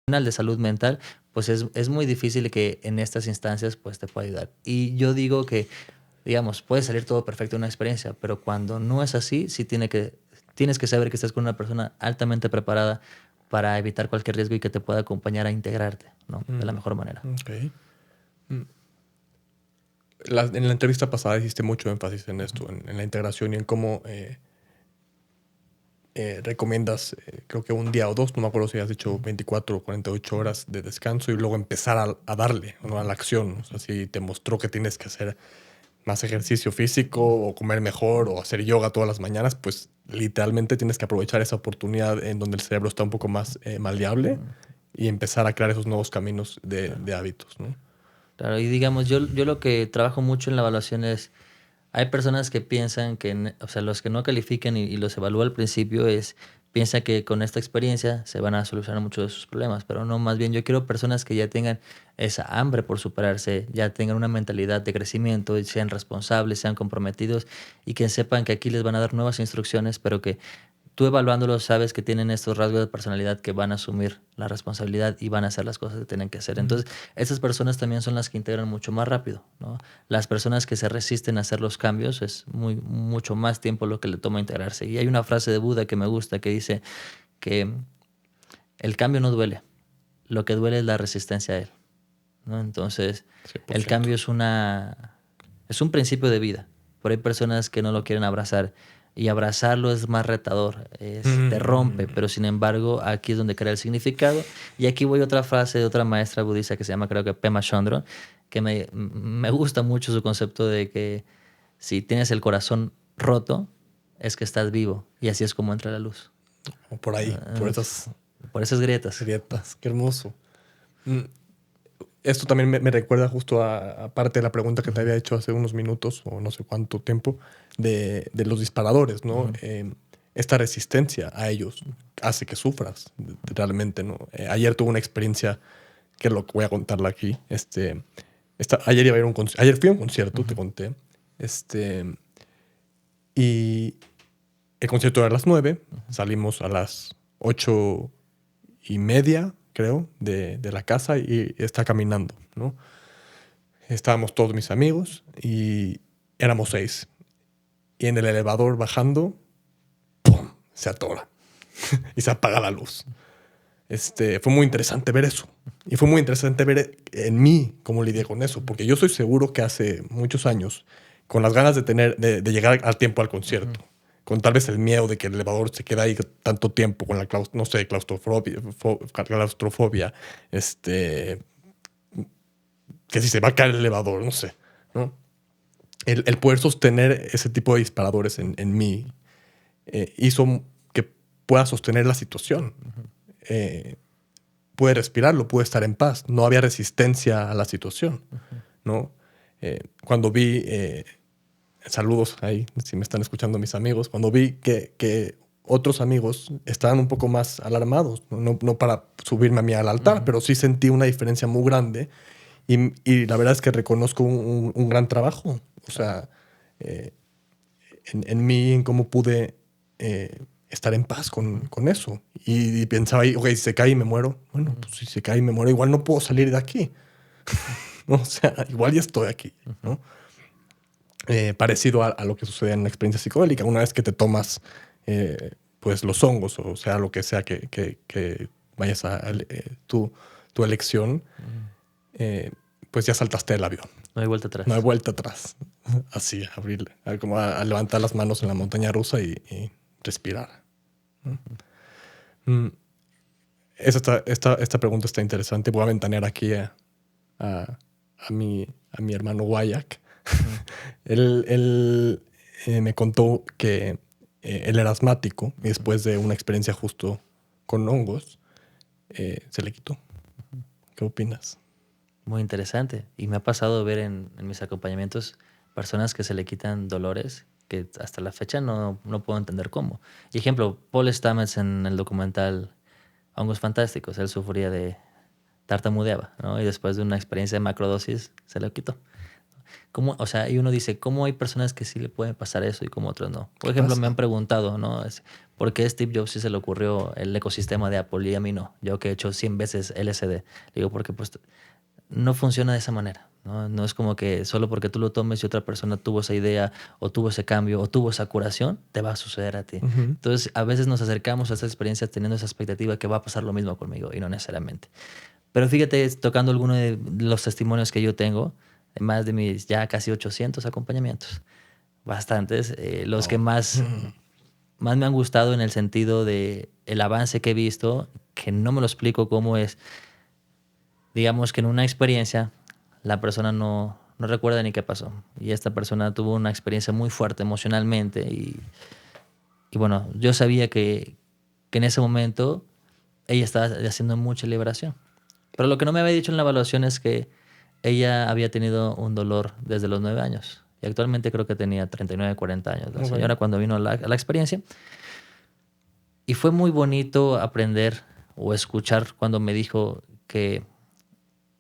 de salud mental, pues es muy difícil que en estas instancias pues te pueda ayudar. Y yo digo que, digamos, puede salir todo perfecto en una experiencia, pero cuando no es así, sí tienes que saber que estás con una persona altamente preparada para evitar cualquier riesgo y que te pueda acompañar a integrarte, ¿no? De la mejor manera. Ok. Mm. En la entrevista pasada hiciste mucho énfasis en esto, en la integración y en cómo recomiendas, creo que un día o dos, no me acuerdo si has dicho 24 o 48 horas de descanso y luego empezar a darle, ¿no? A la acción. O sea, si te mostró que tienes que hacer más ejercicio físico o comer mejor o hacer yoga todas las mañanas, pues literalmente tienes que aprovechar esa oportunidad en donde el cerebro está un poco más maleable y empezar a crear esos nuevos caminos de hábitos, ¿no? Claro, y digamos, yo lo que trabajo mucho en la evaluación es, hay personas que piensan que, o sea, los que no califican y los evalúo al principio es, piensa que con esta experiencia se van a solucionar muchos de sus problemas, pero no, más bien yo quiero personas que ya tengan esa hambre por superarse, ya tengan una mentalidad de crecimiento, y sean responsables, sean comprometidos y que sepan que aquí les van a dar nuevas instrucciones, pero que tú evaluándolos sabes que tienen estos rasgos de personalidad que van a asumir la responsabilidad y van a hacer las cosas que tienen que hacer. Entonces, estas personas también son las que integran mucho más rápido, ¿no? Las personas que se resisten a hacer los cambios es mucho más tiempo lo que le toma integrarse. Y hay una frase de Buda que me gusta que dice que el cambio no duele, lo que duele es la resistencia a él, ¿no? Entonces, 100%. el cambio es un principio de vida, pero hay personas que no lo quieren abrazar y abrazarlo es más retador, te rompe, pero sin embargo aquí es donde crea el significado. Y aquí voy a otra frase de otra maestra budista que se llama, creo que Pema Chodron, que me gusta mucho su concepto de que si tienes el corazón roto es que estás vivo y así es como entra la luz. O por ahí, Por esas grietas. Qué hermoso. Esto también me recuerda justo a parte de la pregunta que te había hecho hace unos minutos o no sé cuánto tiempo de los disparadores, ¿no? Esta resistencia a ellos hace que sufras realmente, ¿no? Ayer tuve una experiencia que lo voy a contarla aquí. Ayer iba a ir a ayer fui a un concierto, te conté. Y el concierto era a las 9, salimos a las 8:30, creo, de la casa y está caminando, ¿no? Estábamos todos mis amigos y éramos 6. Y en el elevador bajando, ¡pum!, se atora y se apaga la luz. Fue muy interesante ver eso. Y fue muy interesante ver en mí cómo lidié con eso, porque yo soy seguro que hace muchos años, con las ganas de llegar al tiempo al concierto, con tal vez el miedo de que el elevador se quede ahí tanto tiempo, con la claustrofobia, que si se va a caer el elevador, no sé, ¿no? El poder sostener ese tipo de disparadores en mí hizo que pueda sostener la situación. Pude respirarlo, pude estar en paz. No había resistencia a la situación, ¿no? Cuando vi, saludos ahí, si me están escuchando mis amigos, cuando vi que otros amigos estaban un poco más alarmados, no para subirme a mí al altar, pero sí sentí una diferencia muy grande y la verdad es que reconozco un gran trabajo. O sea, en mí, en cómo pude estar en paz con eso. Y pensaba ahí, ok, si se cae y me muero. Bueno, pues si se cae y me muero, igual no puedo salir de aquí. ¿No? O sea, igual ya estoy aquí, ¿no? Parecido a lo que sucede en la experiencia psicodélica. Una vez que te tomas pues los hongos, o sea, lo que sea que vayas a tu elección, pues ya saltaste del avión. No hay vuelta atrás. No hay vuelta atrás. Así, abrir, como a levantar las manos en la montaña rusa y respirar. Esta pregunta está interesante. Voy a ventanear aquí a mi hermano Guayak. Él me contó que él era asmático y después de una experiencia justo con hongos, se le quitó. ¿Qué opinas? Muy interesante. Y me ha pasado ver en mis acompañamientos personas que se le quitan dolores que hasta la fecha no puedo entender cómo. Y ejemplo, Paul Stamets en el documental Hongos Fantásticos, él sufría de tartamudeaba, ¿no? Y después de una experiencia de macrodosis se lo quitó. ¿Cómo? O sea, y uno dice, ¿cómo hay personas que sí le pueden pasar eso y cómo otros no? Por ejemplo, me han preguntado, ¿no? ¿Por qué a Steve Jobs sí se le ocurrió el ecosistema de Apple y a mí no? Yo que he hecho 100 veces LSD. Digo, porque pues no funciona de esa manera, ¿no? No es como que solo porque tú lo tomes y otra persona tuvo esa idea o tuvo ese cambio o tuvo esa curación, te va a suceder a ti. Entonces, a veces nos acercamos a esta experiencia teniendo esa expectativa que va a pasar lo mismo conmigo y no necesariamente. Pero fíjate, tocando alguno de los testimonios que yo tengo, más de mis ya casi 800 acompañamientos. Bastantes. Los que más me han gustado en el sentido de el avance que he visto, que no me lo explico cómo es. Digamos que en una experiencia la persona no recuerda ni qué pasó. Y esta persona tuvo una experiencia muy fuerte emocionalmente. Y bueno, yo sabía que en ese momento ella estaba haciendo mucha liberación. Pero lo que no me había dicho en la evaluación es que ella había tenido un dolor desde los 9 años. Y actualmente creo que tenía 39, 40 años. La señora cuando vino a la experiencia. Y fue muy bonito aprender o escuchar cuando me dijo que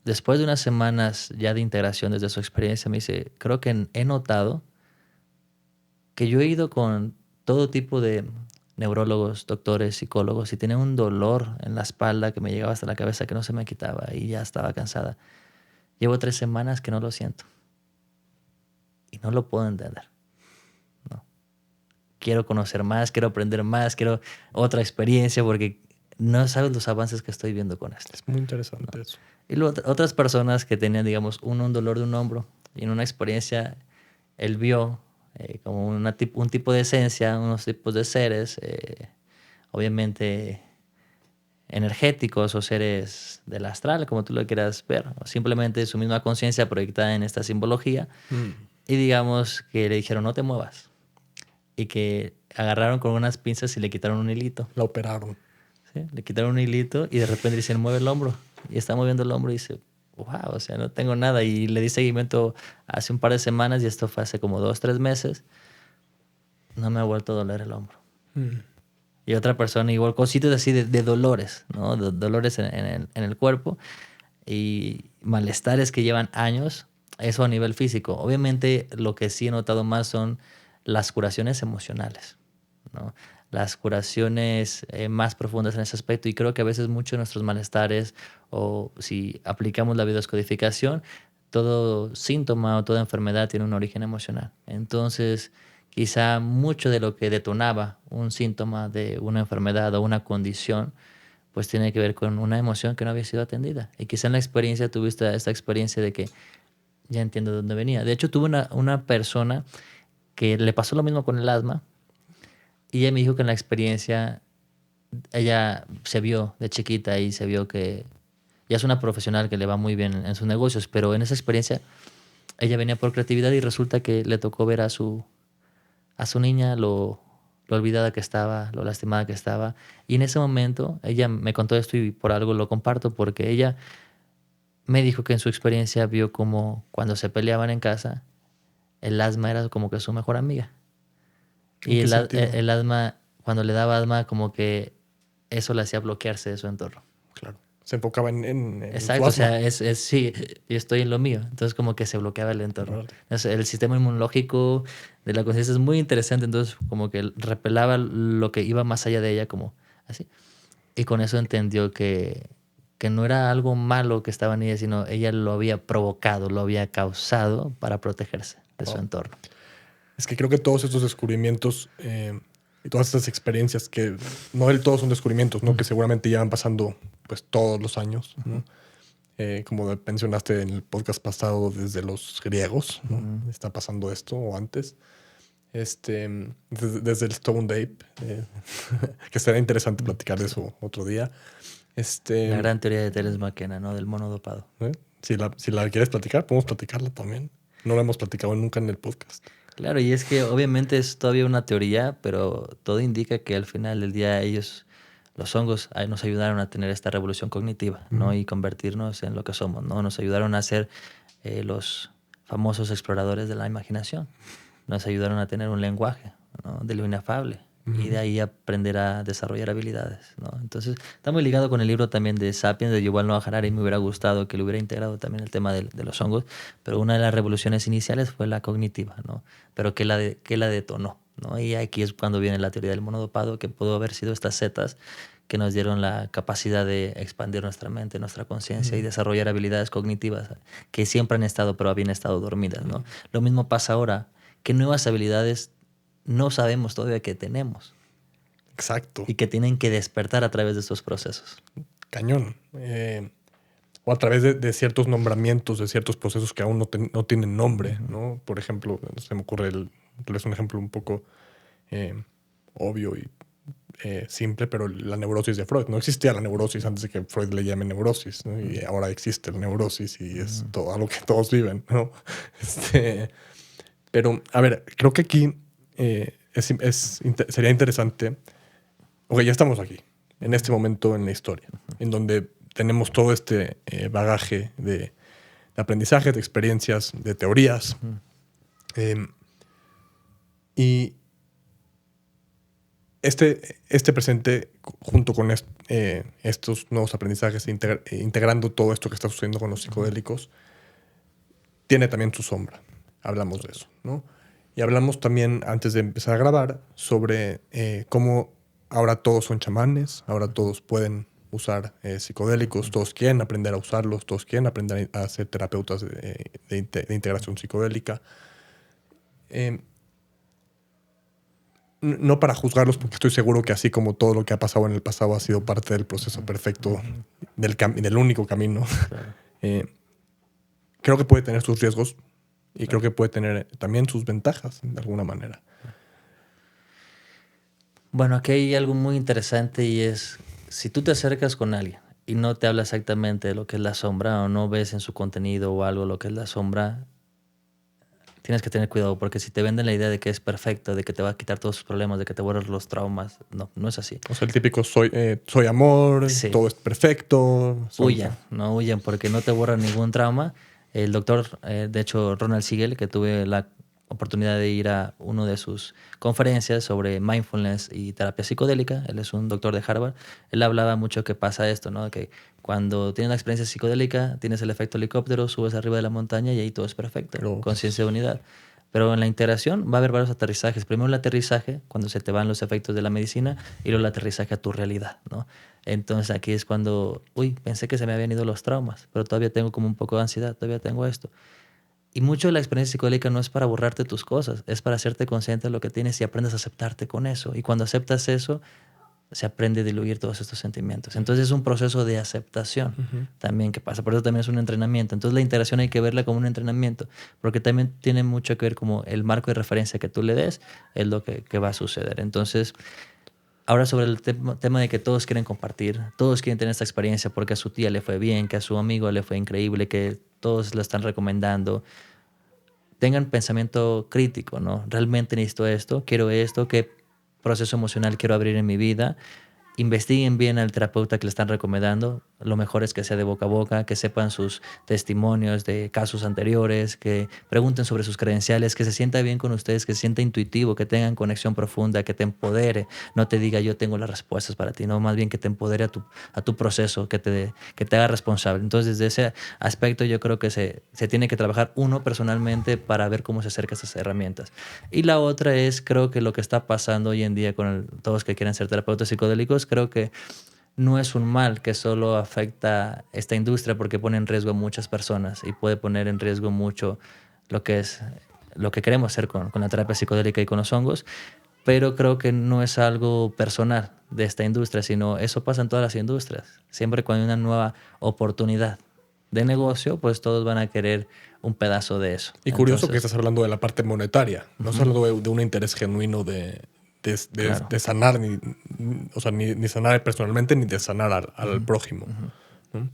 después de unas semanas ya de integración desde su experiencia, me dice, creo que he notado que yo he ido con todo tipo de neurólogos, doctores, psicólogos y tenía un dolor en la espalda que me llegaba hasta la cabeza que no se me quitaba y ya estaba cansada. Llevo 3 semanas que no lo siento y no lo puedo entender. No. Quiero conocer más, quiero aprender más, quiero otra experiencia porque no sabes los avances que estoy viendo con esto. Es muy interesante eso. Y luego, otras personas que tenían, digamos, un dolor de un hombro y en una experiencia él vio como un tipo de esencia, unos tipos de seres, obviamente energéticos o seres del astral, como tú lo quieras ver, o simplemente su misma conciencia proyectada en esta simbología, y digamos que le dijeron no te muevas, y que agarraron con unas pinzas y le quitaron un hilito. La operaron. ¿Sí? Le quitaron un hilito y de repente dicen mueve el hombro, y está moviendo el hombro y dice wow, o sea, no tengo nada. Y le di seguimiento hace un par de semanas y esto fue hace como 2, 3 meses. No me ha vuelto a doler el hombro. Y otra persona igual, cositas así de dolores, ¿no? Dolores en el cuerpo y malestares que llevan años, eso a nivel físico. Obviamente lo que sí he notado más son las curaciones emocionales, ¿no? Las curaciones más profundas en ese aspecto y creo que a veces muchos de nuestros malestares o si aplicamos la biodescodificación, todo síntoma o toda enfermedad tiene un origen emocional. Entonces, quizá mucho de lo que detonaba un síntoma de una enfermedad o una condición, pues tiene que ver con una emoción que no había sido atendida. Y quizá en la experiencia tuviste esta experiencia de que ya entiendo de dónde venía. De hecho, tuve una persona que le pasó lo mismo con el asma y ella me dijo que en la experiencia ella se vio de chiquita y se vio que ya es una profesional que le va muy bien en sus negocios, pero en esa experiencia ella venía por creatividad y resulta que le tocó ver a su niña lo olvidada que estaba, lo lastimada que estaba. Y en ese momento ella me contó esto y por algo lo comparto porque ella me dijo que en su experiencia vio como cuando se peleaban en casa, el asma era como que su mejor amiga. ¿En Y qué sentido? el asma, cuando le daba asma, como que eso le hacía bloquearse de su entorno. Claro. Se enfocaba en su Exacto, o asma. sea, sí, yo estoy en lo mío. Entonces como que se bloqueaba el entorno. Vale. El sistema inmunológico de la conciencia es muy interesante, entonces como que repelaba lo que iba más allá de ella, como así. Y con eso entendió que no era algo malo que estaba en ella, sino ella lo había provocado, lo había causado para protegerse de su entorno. Es que creo que todos estos descubrimientos y todas estas experiencias que no del todo son descubrimientos, ¿no? Que seguramente llevan pasando pues todos los años, ¿no? Como mencionaste en el podcast pasado desde los griegos, ¿no? Está pasando esto o antes. Desde el Stone Ape, que será interesante platicar de eso otro día. La gran teoría de Teres McKenna, ¿no? Del mono dopado. Si la quieres platicar, podemos platicarla también. No la hemos platicado nunca en el podcast. Claro, y es que obviamente es todavía una teoría, pero todo indica que al final del día ellos, los hongos, nos ayudaron a tener esta revolución cognitiva, ¿no? Y convertirnos en lo que somos, ¿no? Nos ayudaron a ser los famosos exploradores de la imaginación. Nos ayudaron a tener un lenguaje, ¿no? De lo inefable. Y de ahí aprender a desarrollar habilidades, ¿no? Entonces, está muy ligado con el libro también de Sapiens, de Yuval Noah Harari. Me hubiera gustado que le hubiera integrado también el tema de los hongos, pero una de las revoluciones iniciales fue la cognitiva, ¿no? Pero que la detonó, ¿no? Y aquí es cuando viene la teoría del monodopado, que pudo haber sido estas setas que nos dieron la capacidad de expandir nuestra mente, nuestra conciencia y desarrollar habilidades cognitivas que siempre han estado, pero habían estado dormidas, ¿no? Lo mismo pasa ahora, que nuevas habilidades no sabemos todavía que tenemos. Exacto. Y que tienen que despertar a través de estos procesos. Cañón. O a través de ciertos nombramientos, de ciertos procesos que aún no tienen nombre, ¿no? Por ejemplo, se me ocurre es un ejemplo un poco obvio y simple, pero la neurosis de Freud. No existía la neurosis antes de que Freud le llame neurosis, ¿no? Y ahora existe la neurosis y es todo algo que todos viven, ¿no? Pero, a ver, creo que aquí sería interesante. Ok, ya estamos aquí, en este momento en la historia, en donde tenemos todo este bagaje de aprendizaje, de experiencias, de teorías. Y este presente, junto con estos nuevos aprendizajes, integrando todo esto que está sucediendo con los psicodélicos, tiene también su sombra. Hablamos de eso, ¿no? Y hablamos también, antes de empezar a grabar, sobre cómo ahora todos son chamanes, ahora todos pueden usar psicodélicos, todos quieren aprender a usarlos, todos quieren aprender a ser terapeutas de integración psicodélica. No para juzgarlos, porque estoy seguro que así como todo lo que ha pasado en el pasado ha sido parte del proceso perfecto, del único camino. Claro. Creo que puede tener sus riesgos y creo que puede tener también sus ventajas, de alguna manera. Bueno, aquí hay algo muy interesante y es, si tú te acercas con alguien y no te habla exactamente de lo que es la sombra o no ves en su contenido o algo lo que es la sombra, tienes que tener cuidado porque si te venden la idea de que es perfecto, de que te va a quitar todos sus problemas, de que te borras los traumas, no es así. O sea, el típico soy amor, Sí. todo es perfecto. No huyan porque no te borra ningún trauma. El doctor, de hecho, Ronald Siegel, que tuve la oportunidad de ir a una de sus conferencias sobre mindfulness y terapia psicodélica, él es un doctor de Harvard, él hablaba mucho que pasa esto, ¿no? Que cuando tienes una experiencia psicodélica, tienes el efecto helicóptero, subes arriba de la montaña y ahí todo es perfecto, Pero, conciencia de unidad. Pero en la integración va a haber varios aterrizajes. Primero el aterrizaje, cuando se te van los efectos de la medicina, y luego el aterrizaje a tu realidad, ¿no? Entonces aquí es cuando, pensé que se me habían ido los traumas, pero todavía tengo como un poco de ansiedad, todavía tengo esto. Y mucho de la experiencia psicodélica no es para borrarte tus cosas, es para hacerte consciente de lo que tienes y aprendes a aceptarte con eso. Y cuando aceptas eso, se aprende a diluir todos estos sentimientos. Entonces es un proceso de aceptación también que pasa. Por eso también es un entrenamiento. Entonces la integración hay que verla como un entrenamiento, porque también tiene mucho que ver como el marco de referencia que tú le des, es lo que va a suceder. Entonces, ahora sobre el tema de que todos quieren compartir, todos quieren tener esta experiencia porque a su tía le fue bien, que a su amigo le fue increíble, que todos lo están recomendando. Tengan pensamiento crítico, ¿no? ¿Realmente necesito esto? ¿Quiero esto? ¿Qué proceso emocional quiero abrir en mi vida? Investiguen bien al terapeuta que le están recomendando. Lo mejor es que sea de boca a boca, que sepan sus testimonios de casos anteriores, que pregunten sobre sus credenciales, que se sienta bien con ustedes, que se sienta intuitivo, que tengan conexión profunda, que te empodere. No te diga yo tengo las respuestas para ti, no, más bien que te empodere a tu proceso, que te haga responsable. Entonces, desde ese aspecto yo creo que se tiene que trabajar uno personalmente para ver cómo se acerca a estas herramientas. Y la otra es, creo que lo que está pasando hoy en día con todos que quieren ser terapeutas psicodélicos, creo que no es un mal que solo afecta esta industria porque pone en riesgo a muchas personas y puede poner en riesgo mucho lo que es lo que queremos hacer con la terapia psicodélica y con los hongos, pero creo que no es algo personal de esta industria, sino eso pasa en todas las industrias. Siempre cuando hay una nueva oportunidad de negocio, pues todos van a querer un pedazo de eso. Y curioso que estás hablando de la parte monetaria, no estás hablando de un interés genuino Claro. de sanar, o sea, ni sanar personalmente ni de sanar al prójimo. ¿No?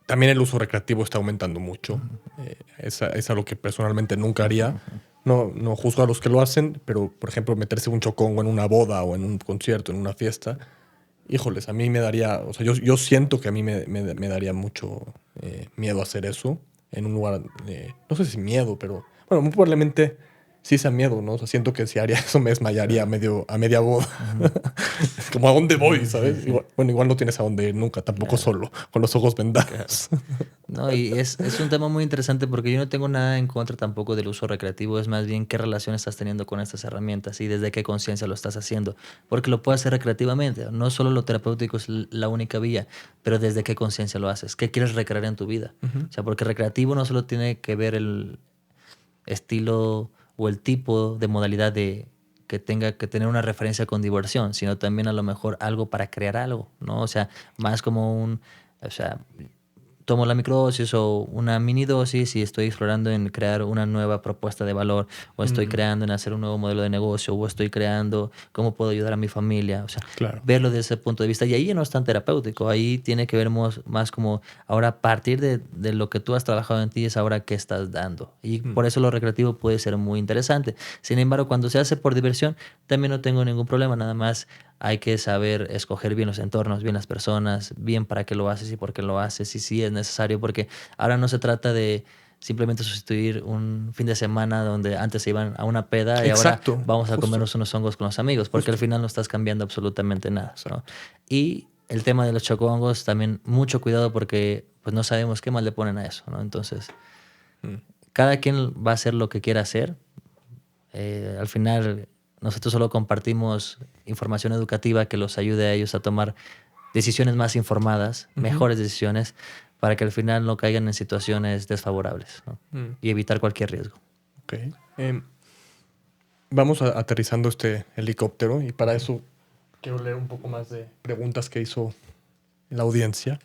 También el uso recreativo está aumentando mucho. Es algo que personalmente nunca haría. No juzgo a los que lo hacen, pero, por ejemplo, meterse un chocongo en una boda o en un concierto, en una fiesta, híjoles, a mí me daría, o sea, yo siento que a mí me daría mucho miedo hacer eso en un lugar, no sé si miedo, pero, bueno, muy probablemente sí sea miedo, ¿no? O sea, siento que si haría eso me desmayaría a media boda. Como a dónde voy, ¿sabes? Sí. Igual no tienes a dónde ir nunca, tampoco solo, con los ojos vendados. No, y es un tema muy interesante porque yo no tengo nada en contra tampoco del uso recreativo, es más bien qué relación estás teniendo con estas herramientas y desde qué conciencia lo estás haciendo, porque lo puedes hacer recreativamente, no solo lo terapéutico es la única vía, pero desde qué conciencia lo haces, qué quieres recrear en tu vida. O sea, porque recreativo no solo tiene que ver el estilo o el tipo de modalidad de que tenga que tener una referencia con diversión, sino también a lo mejor algo para crear algo, ¿no? O sea, más como o sea, tomo la microdosis o una mini dosis y estoy explorando en crear una nueva propuesta de valor o estoy creando en hacer un nuevo modelo de negocio o estoy creando cómo puedo ayudar a mi familia. O sea, Claro. verlo desde ese punto de vista. Y ahí ya no es tan terapéutico, ahí tiene que ver más como ahora a partir de lo que tú has trabajado en ti es ahora qué estás dando. Y por eso lo recreativo puede ser muy interesante. Sin embargo, cuando se hace por diversión, también no tengo ningún problema, nada más hay que saber escoger bien los entornos, bien las personas, bien para qué lo haces y por qué lo haces y si es necesario, porque ahora no se trata de simplemente sustituir un fin de semana donde antes se iban a una peda y Exacto, ahora vamos a justo. comernos unos hongos con los amigos, porque al final no estás cambiando absolutamente nada, ¿no? Y el tema de los chocongos, también mucho cuidado porque pues no sabemos qué más le ponen a eso, ¿no? Entonces, cada quien va a hacer lo que quiera hacer. Al final, nosotros solo compartimos información educativa que los ayude a ellos a tomar decisiones más informadas, mejores decisiones, para que al final no caigan en situaciones desfavorables, ¿no? Y evitar cualquier riesgo. Ok. Vamos aterrizando este helicóptero y para eso quiero leer un poco más de preguntas que hizo la audiencia.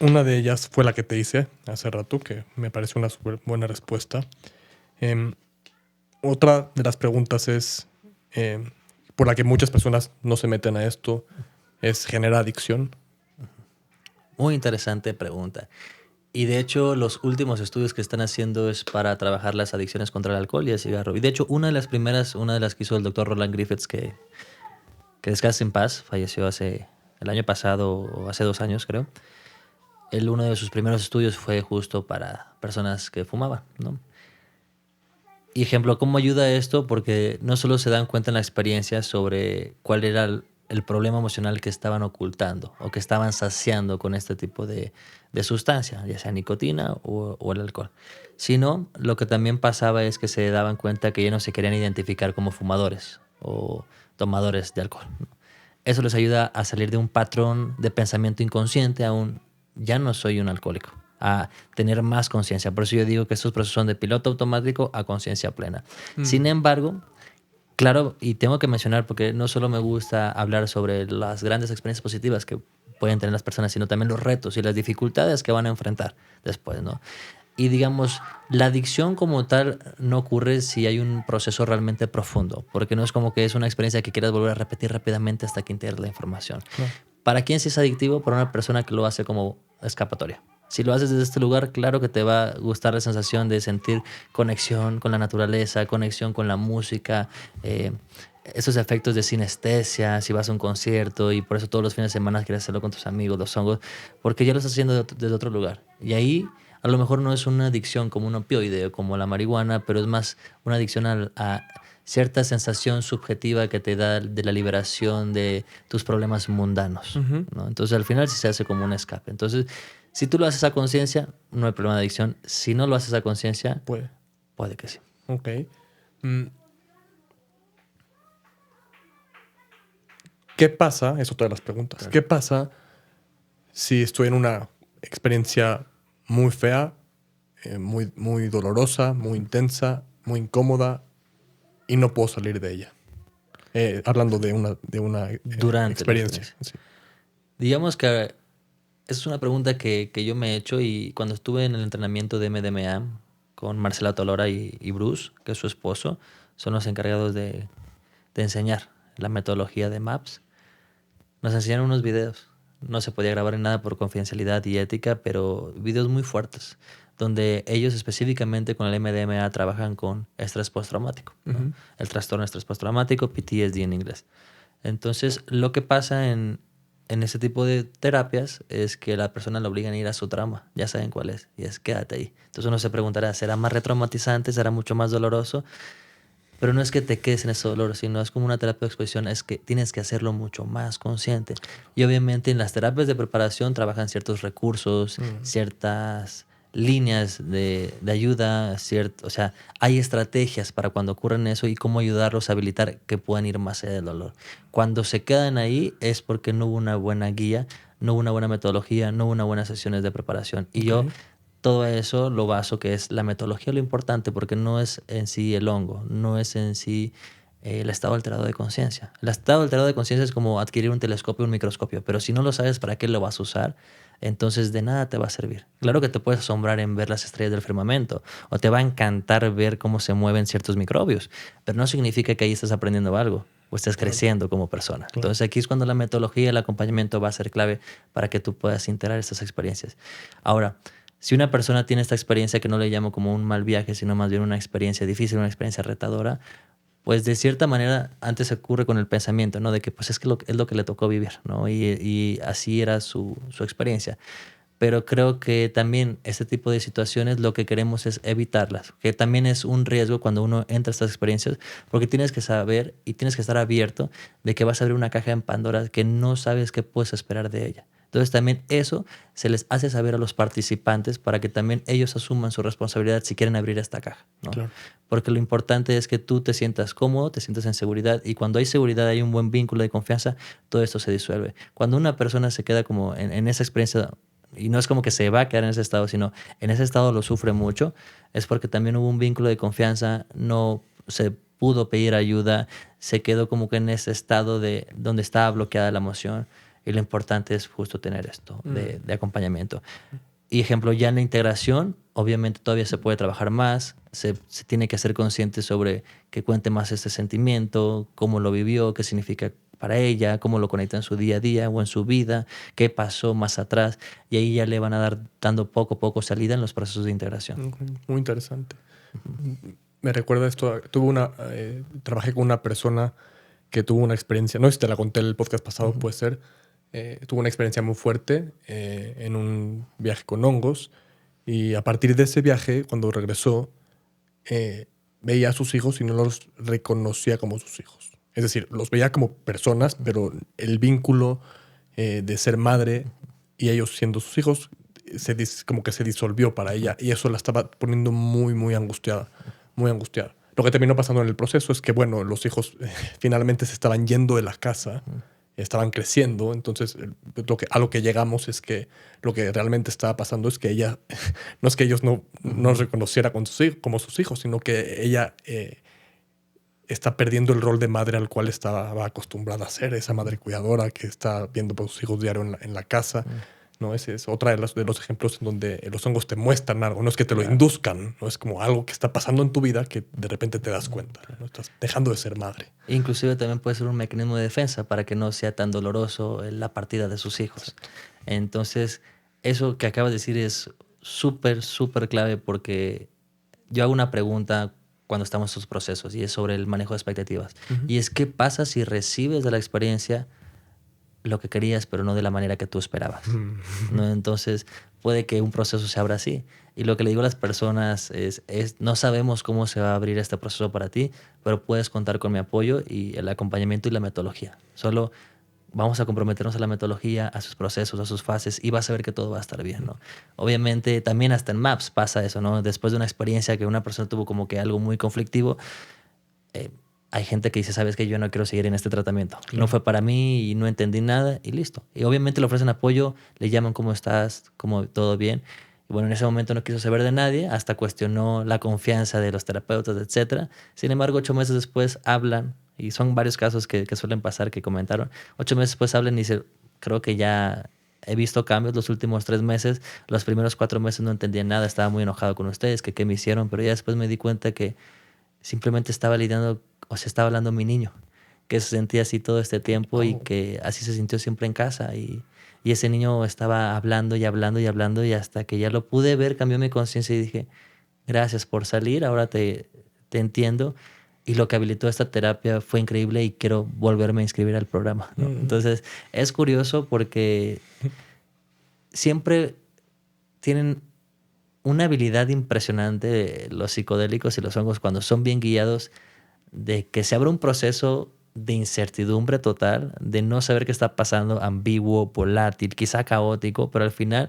Una de ellas fue la que te hice hace rato, que me parece una súper buena respuesta. Otra de las preguntas es, por la que muchas personas no se meten a esto, es ¿genera adicción? Muy interesante pregunta. Y de hecho, los últimos estudios que están haciendo es para trabajar las adicciones contra el alcohol y el cigarro. Y de hecho, una de las que hizo el doctor Roland Griffiths, que descanse en paz, falleció el año pasado o hace 2 años, creo. Uno de sus primeros estudios fue justo para personas que fumaban, ¿no? Y ejemplo, ¿cómo ayuda esto? Porque no solo se dan cuenta en la experiencia sobre cuál era el problema emocional que estaban ocultando o que estaban saciando con este tipo de sustancia, ya sea nicotina o el alcohol, sino lo que también pasaba es que se daban cuenta que ya no se querían identificar como fumadores o tomadores de alcohol, ¿no? Eso les ayuda a salir de un patrón de pensamiento inconsciente a un ya no soy un alcohólico, a tener más conciencia. Por eso yo digo que estos procesos son de piloto automático a conciencia plena. Sin embargo, claro, y tengo que mencionar porque no solo me gusta hablar sobre las grandes experiencias positivas que pueden tener las personas, sino también los retos y las dificultades que van a enfrentar después, ¿no? Y digamos, la adicción como tal no ocurre si hay un proceso realmente profundo, porque no es como que es una experiencia que quieras volver a repetir rápidamente hasta que integres la información. No. ¿Para quién sí es adictivo? Para una persona que lo hace como escapatoria. Si lo haces desde este lugar, claro que te va a gustar la sensación de sentir conexión con la naturaleza, conexión con la música, esos efectos de sinestesia, si vas a un concierto y por eso todos los fines de semana quieres hacerlo con tus amigos, los hongos, porque ya lo estás haciendo desde otro lugar. Y ahí a lo mejor no es una adicción como un opioide o como la marihuana, pero es más una adicción a cierta sensación subjetiva que te da de la liberación de tus problemas mundanos, ¿no? Entonces al final sí se hace como un escape. Entonces, si tú lo haces a conciencia, no hay problema de adicción. Si no lo haces a conciencia, puede que sí. Ok. ¿Qué pasa? Es otra de las preguntas. Claro. ¿Qué pasa si estoy en una experiencia muy fea, muy, muy dolorosa, muy intensa, muy incómoda y no puedo salir de ella? Hablando de una experiencia. Sí. Digamos que es una pregunta que yo me he hecho y cuando estuve en el entrenamiento de MDMA con Marcela Tolora y Bruce, que es su esposo, son los encargados de enseñar la metodología de MAPS. Nos enseñaron unos videos. No se podía grabar en nada por confidencialidad y ética, pero videos muy fuertes, donde ellos específicamente con el MDMA trabajan con estrés postraumático, ¿no? El trastorno de estrés postraumático, PTSD en inglés. Entonces, lo que pasa en ese tipo de terapias es que la persona la obligan a ir a su trauma. Ya saben cuál es. Y es quédate ahí. Entonces uno se preguntará, ¿será más retraumatizante? ¿Será mucho más doloroso? Pero no es que te quedes en ese dolor, sino es como una terapia de exposición, es que tienes que hacerlo mucho más consciente. Y obviamente en las terapias de preparación trabajan ciertos recursos, ciertas líneas de ayuda, o sea, hay estrategias para cuando ocurren eso y cómo ayudarlos a habilitar que puedan ir más allá del dolor. Cuando se quedan ahí es porque no hubo una buena guía, no hubo una buena metodología, no hubo una buena sesiones de preparación. Y yo todo eso lo baso que es la metodología lo importante, porque no es en sí el hongo, no es en sí el estado alterado de conciencia. El estado alterado de conciencia es como adquirir un telescopio o un microscopio, pero si no lo sabes para qué lo vas a usar, entonces de nada te va a servir. Claro que te puedes asombrar en ver las estrellas del firmamento o te va a encantar ver cómo se mueven ciertos microbios, pero no significa que ahí estás aprendiendo algo o estés creciendo como persona. Entonces aquí es cuando la metodología y el acompañamiento va a ser clave para que tú puedas integrar estas experiencias. Ahora, si una persona tiene esta experiencia que no le llamo como un mal viaje, sino más bien una experiencia difícil, una experiencia retadora, pues de cierta manera antes se ocurre con el pensamiento, ¿no? De que pues es que es lo que le tocó vivir, ¿no? Y así era su experiencia. pero creo que también este tipo de situaciones lo que queremos es evitarlas, que también es un riesgo cuando uno entra a estas experiencias, porque tienes que saber y tienes que estar abierto de que vas a abrir una caja en Pandora que no sabes qué puedes esperar de ella. Entonces también eso se les hace saber a los participantes para que también ellos asuman su responsabilidad si quieren abrir esta caja, ¿no? Claro. Porque lo importante es que tú te sientas cómodo, te sientas en seguridad, y cuando hay seguridad, hay un buen vínculo de confianza, todo esto se disuelve. Cuando una persona se queda como en esa experiencia, y no es como que se va a quedar en ese estado, sino en ese estado lo sufre mucho, es porque también hubo un vínculo de confianza, no se pudo pedir ayuda, se quedó como que en ese estado de donde estaba bloqueada la emoción, y lo importante es justo tener esto de acompañamiento. Y ejemplo, ya en la integración, obviamente todavía se puede trabajar más, se tiene que ser consciente sobre que cuente más este sentimiento, cómo lo vivió, qué significa para ella, cómo lo conecta en su día a día o en su vida, qué pasó más atrás, y ahí ya le van a dar dando poco a poco salida en los procesos de integración. Muy interesante. Me recuerda esto, trabajé con una persona que tuvo una experiencia, no sé si te la conté en el podcast pasado, puede ser, tuvo una experiencia muy fuerte en un viaje con hongos, y a partir de ese viaje, cuando regresó, veía a sus hijos y no los reconocía como sus hijos. Es decir, los veía como personas, pero el vínculo de ser madre y ellos siendo sus hijos como que se disolvió para ella, y eso la estaba poniendo muy, muy angustiada, muy angustiada. Lo que terminó pasando en el proceso es que, bueno, los hijos finalmente se estaban yendo de la casa, estaban creciendo. Entonces a lo que llegamos es que lo que realmente estaba pasando es que ella, no es que ellos no reconociera como sus hijos, sino que ella está perdiendo el rol de madre al cual estaba acostumbrada a ser, esa madre cuidadora que está viendo por sus hijos diario en la casa. ¿No? Ese es otra de los ejemplos en donde los hongos te muestran algo. No es que te lo induzcan, no es como algo que está pasando en tu vida que de repente te das cuenta, ¿no? Estás dejando de ser madre. Inclusive también puede ser un mecanismo de defensa para que no sea tan doloroso la partida de sus hijos. Exacto. Entonces, eso que acabas de decir es súper, súper clave, porque yo hago una pregunta cuando estamos en estos procesos, y es sobre el manejo de expectativas. Y es, ¿qué pasa si recibes de la experiencia lo que querías, pero no de la manera que tú esperabas? ¿No? Entonces, puede que un proceso se abra así. Y lo que le digo a las personas es, no sabemos cómo se va a abrir este proceso para ti, pero puedes contar con mi apoyo y el acompañamiento y la metodología. Solo vamos a comprometernos a la metodología, a sus procesos, a sus fases, y vas a ver que todo va a estar bien, ¿no? Obviamente, también hasta en MAPS pasa eso, ¿no? Después de una experiencia que una persona tuvo como que algo muy conflictivo, hay gente que dice, sabes que yo no quiero seguir en este tratamiento. Claro. No fue para mí y no entendí nada, y listo. Y obviamente le ofrecen apoyo, le llaman cómo estás, cómo todo bien. Y bueno, en ese momento no quiso saber de nadie, hasta cuestionó la confianza de los terapeutas, etc. Sin embargo, 8 meses después hablan, y son varios casos que suelen pasar, que comentaron. 8 meses después hablan y dicen, creo que ya he visto cambios los últimos 3 meses. Los primeros 4 meses no entendía nada, estaba muy enojado con ustedes, que qué me hicieron, pero ya después me di cuenta que simplemente estaba lidiando, o se estaba hablando mi niño, que se sentía así todo este tiempo y que así se sintió siempre en casa. Y ese niño estaba hablando y hablando y hablando, y hasta que ya lo pude ver, cambió mi conciencia y dije, gracias por salir, ahora te entiendo. Y lo que habilitó esta terapia fue increíble, y quiero volverme a inscribir al programa, ¿no? Entonces, es curioso porque siempre tienen una habilidad impresionante los psicodélicos y los hongos, cuando son bien guiados, de que se abre un proceso de incertidumbre total, de no saber qué está pasando, ambiguo, volátil, quizá caótico, pero al final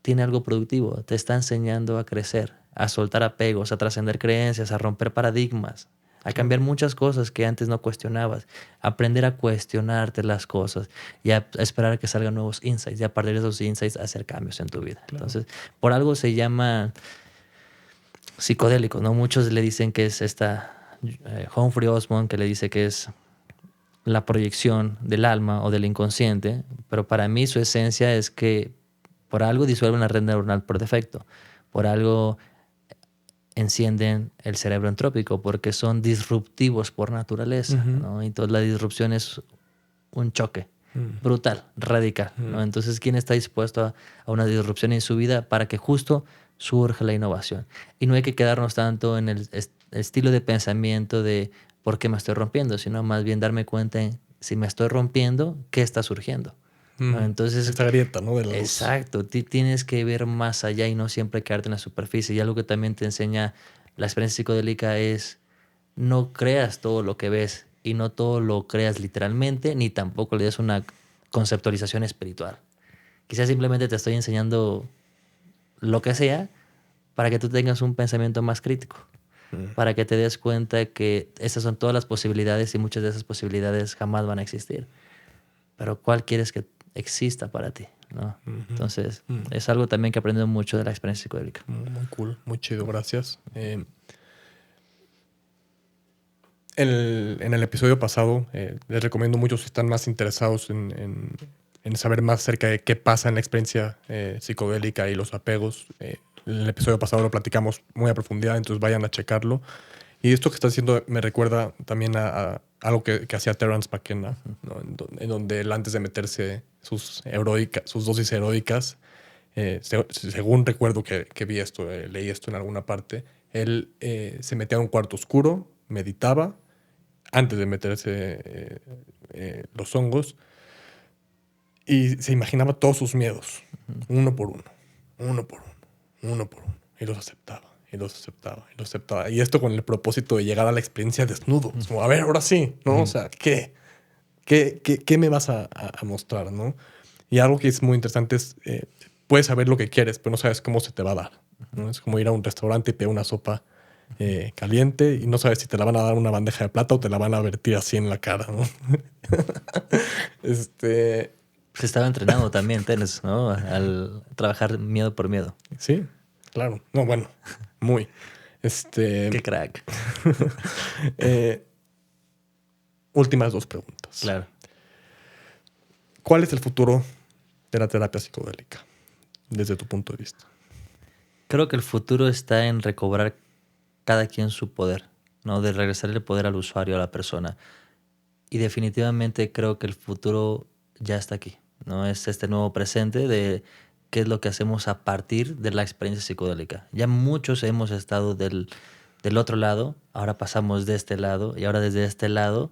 tiene algo productivo. Te está enseñando a crecer, a soltar apegos, a trascender creencias, a romper paradigmas, a cambiar muchas cosas que antes no cuestionabas, a aprender a cuestionarte las cosas y a esperar a que salgan nuevos insights, y a partir de esos insights hacer cambios en tu vida. Claro. Entonces, por algo se llama psicodélicos, ¿no? Muchos le dicen que es Humphrey Osmond, que le dice que es la proyección del alma o del inconsciente, pero para mí su esencia es que por algo disuelven la red neuronal por defecto, por algo encienden el cerebro entrópico, porque son disruptivos por naturaleza, ¿no? Entonces la disrupción es un choque brutal, radical, ¿no? Entonces, ¿quién está dispuesto a una disrupción en su vida para que justo surja la innovación? Y no hay que quedarnos tanto en el estilo de pensamiento de por qué me estoy rompiendo, sino más bien darme cuenta en, si me estoy rompiendo, ¿qué está surgiendo? ¿no? Entonces, esta grieta, ¿no? De la luz. exacto, tienes que ver más allá y no siempre quedarte en la superficie. Y algo que también te enseña la experiencia psicodélica es no creas todo lo que ves y no todo lo creas literalmente, ni tampoco le des una conceptualización espiritual. Quizás simplemente te estoy enseñando lo que sea para que tú tengas un pensamiento más crítico, para que te des cuenta que esas son todas las posibilidades y muchas de esas posibilidades jamás van a existir. Pero ¿cuál quieres que exista para ti? ¿No? Entonces, es algo también que aprendo mucho de la experiencia psicodélica. Muy cool, muy chido, gracias. En el episodio pasado, les recomiendo mucho si están más interesados en saber más acerca de qué pasa en la experiencia psicodélica y los apegos. En el episodio pasado lo platicamos muy a profundidad, entonces vayan a checarlo. Y esto que está haciendo me recuerda también a algo que hacía Terence McKenna, ¿no? En donde él, antes de meterse sus dosis heroicas, según recuerdo que vi esto, leí esto en alguna parte, él se metía a un cuarto oscuro, meditaba, antes de meterse los hongos, y se imaginaba todos sus miedos, uno por uno, uno por uno, uno por uno, y los aceptaba, y los aceptaba, y los aceptaba. Y esto con el propósito de llegar a la experiencia desnudo. Es como, a ver, ahora sí, ¿no? O sea, ¿qué me vas a mostrar, no? Y algo que es muy interesante es, puedes saber lo que quieres, pero no sabes cómo se te va a dar, ¿no? Es como ir a un restaurante y pedir una sopa caliente y no sabes si te la van a dar una bandeja de plata o te la van a vertir así en la cara, ¿no? Se estaba entrenando también tenis, ¿no? Al trabajar miedo por miedo. Sí, claro. No, bueno, muy. Qué crack. Últimas dos preguntas. Claro. ¿Cuál es el futuro de la terapia psicodélica desde tu punto de vista? Creo que el futuro está en recobrar cada quien su poder, ¿no? De regresar el poder al usuario, a la persona. Y definitivamente creo que el futuro ya está aquí, ¿no? Es este nuevo presente de qué es lo que hacemos a partir de la experiencia psicodélica. Ya muchos hemos estado del otro lado, ahora pasamos de este lado y ahora desde este lado,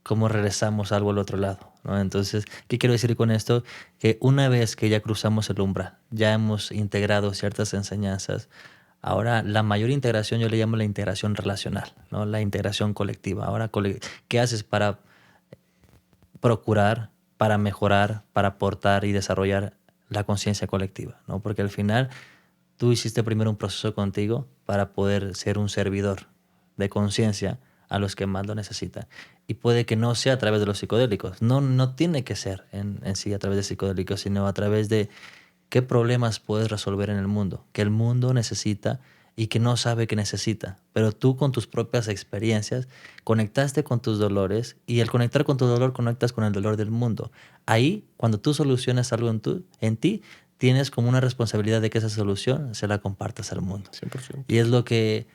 ¿cómo regresamos algo al otro lado? ¿No? Entonces, ¿qué quiero decir con esto? Que una vez que ya cruzamos el umbral, ya hemos integrado ciertas enseñanzas, ahora la mayor integración yo le llamo la integración relacional, ¿no? La integración colectiva. Ahora, ¿qué haces para procurar, para mejorar, para aportar y desarrollar la conciencia colectiva, ¿no? Porque al final tú hiciste primero un proceso contigo para poder ser un servidor de conciencia a los que más lo necesitan. Y puede que no sea a través de los psicodélicos. No tiene que ser en sí a través de psicodélicos, sino a través de qué problemas puedes resolver en el mundo, que el mundo necesita y que no sabe que necesita. Pero tú con tus propias experiencias conectaste con tus dolores y al conectar con tu dolor conectas con el dolor del mundo. Ahí, cuando tú solucionas algo en ti, tienes como una responsabilidad de que esa solución se la compartas al mundo. 100%. Y es lo que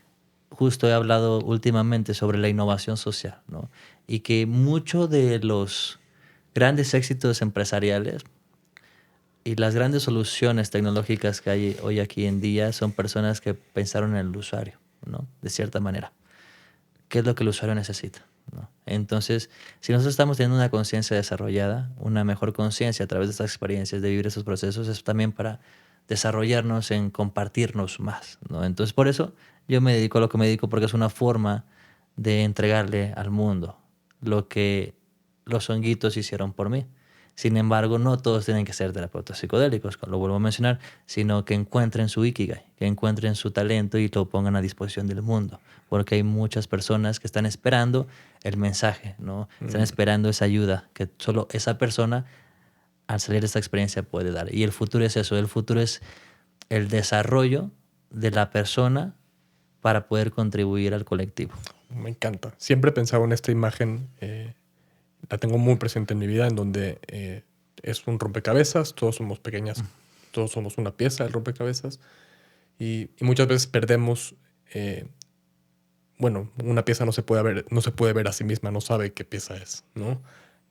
justo he hablado últimamente sobre la innovación social, ¿no? Y que muchos de los grandes éxitos empresariales y las grandes soluciones tecnológicas que hay hoy aquí en día son personas que pensaron en el usuario, ¿no? De cierta manera. ¿Qué es lo que el usuario necesita? ¿No? Entonces, si nosotros estamos teniendo una conciencia desarrollada, una mejor conciencia a través de estas experiencias, de vivir esos procesos, es también para desarrollarnos en compartirnos más, ¿no? Entonces, por eso yo me dedico a lo que me dedico, porque es una forma de entregarle al mundo lo que los honguitos hicieron por mí. Sin embargo, no todos tienen que ser terapeutas psicodélicos, lo vuelvo a mencionar, sino que encuentren su ikigai, que encuentren su talento y lo pongan a disposición del mundo. Porque hay muchas personas que están esperando el mensaje, ¿no? Están esperando esa ayuda que solo esa persona, al salir de esta experiencia, puede dar. Y el futuro es eso, el futuro es el desarrollo de la persona para poder contribuir al colectivo. Me encanta. Siempre he pensado en esta imagen, la tengo muy presente en mi vida, en donde es un rompecabezas, todos somos pequeñas, todos somos una pieza del rompecabezas, y muchas veces perdemos, bueno, una pieza no se puede ver a sí misma, no sabe qué pieza es, ¿no?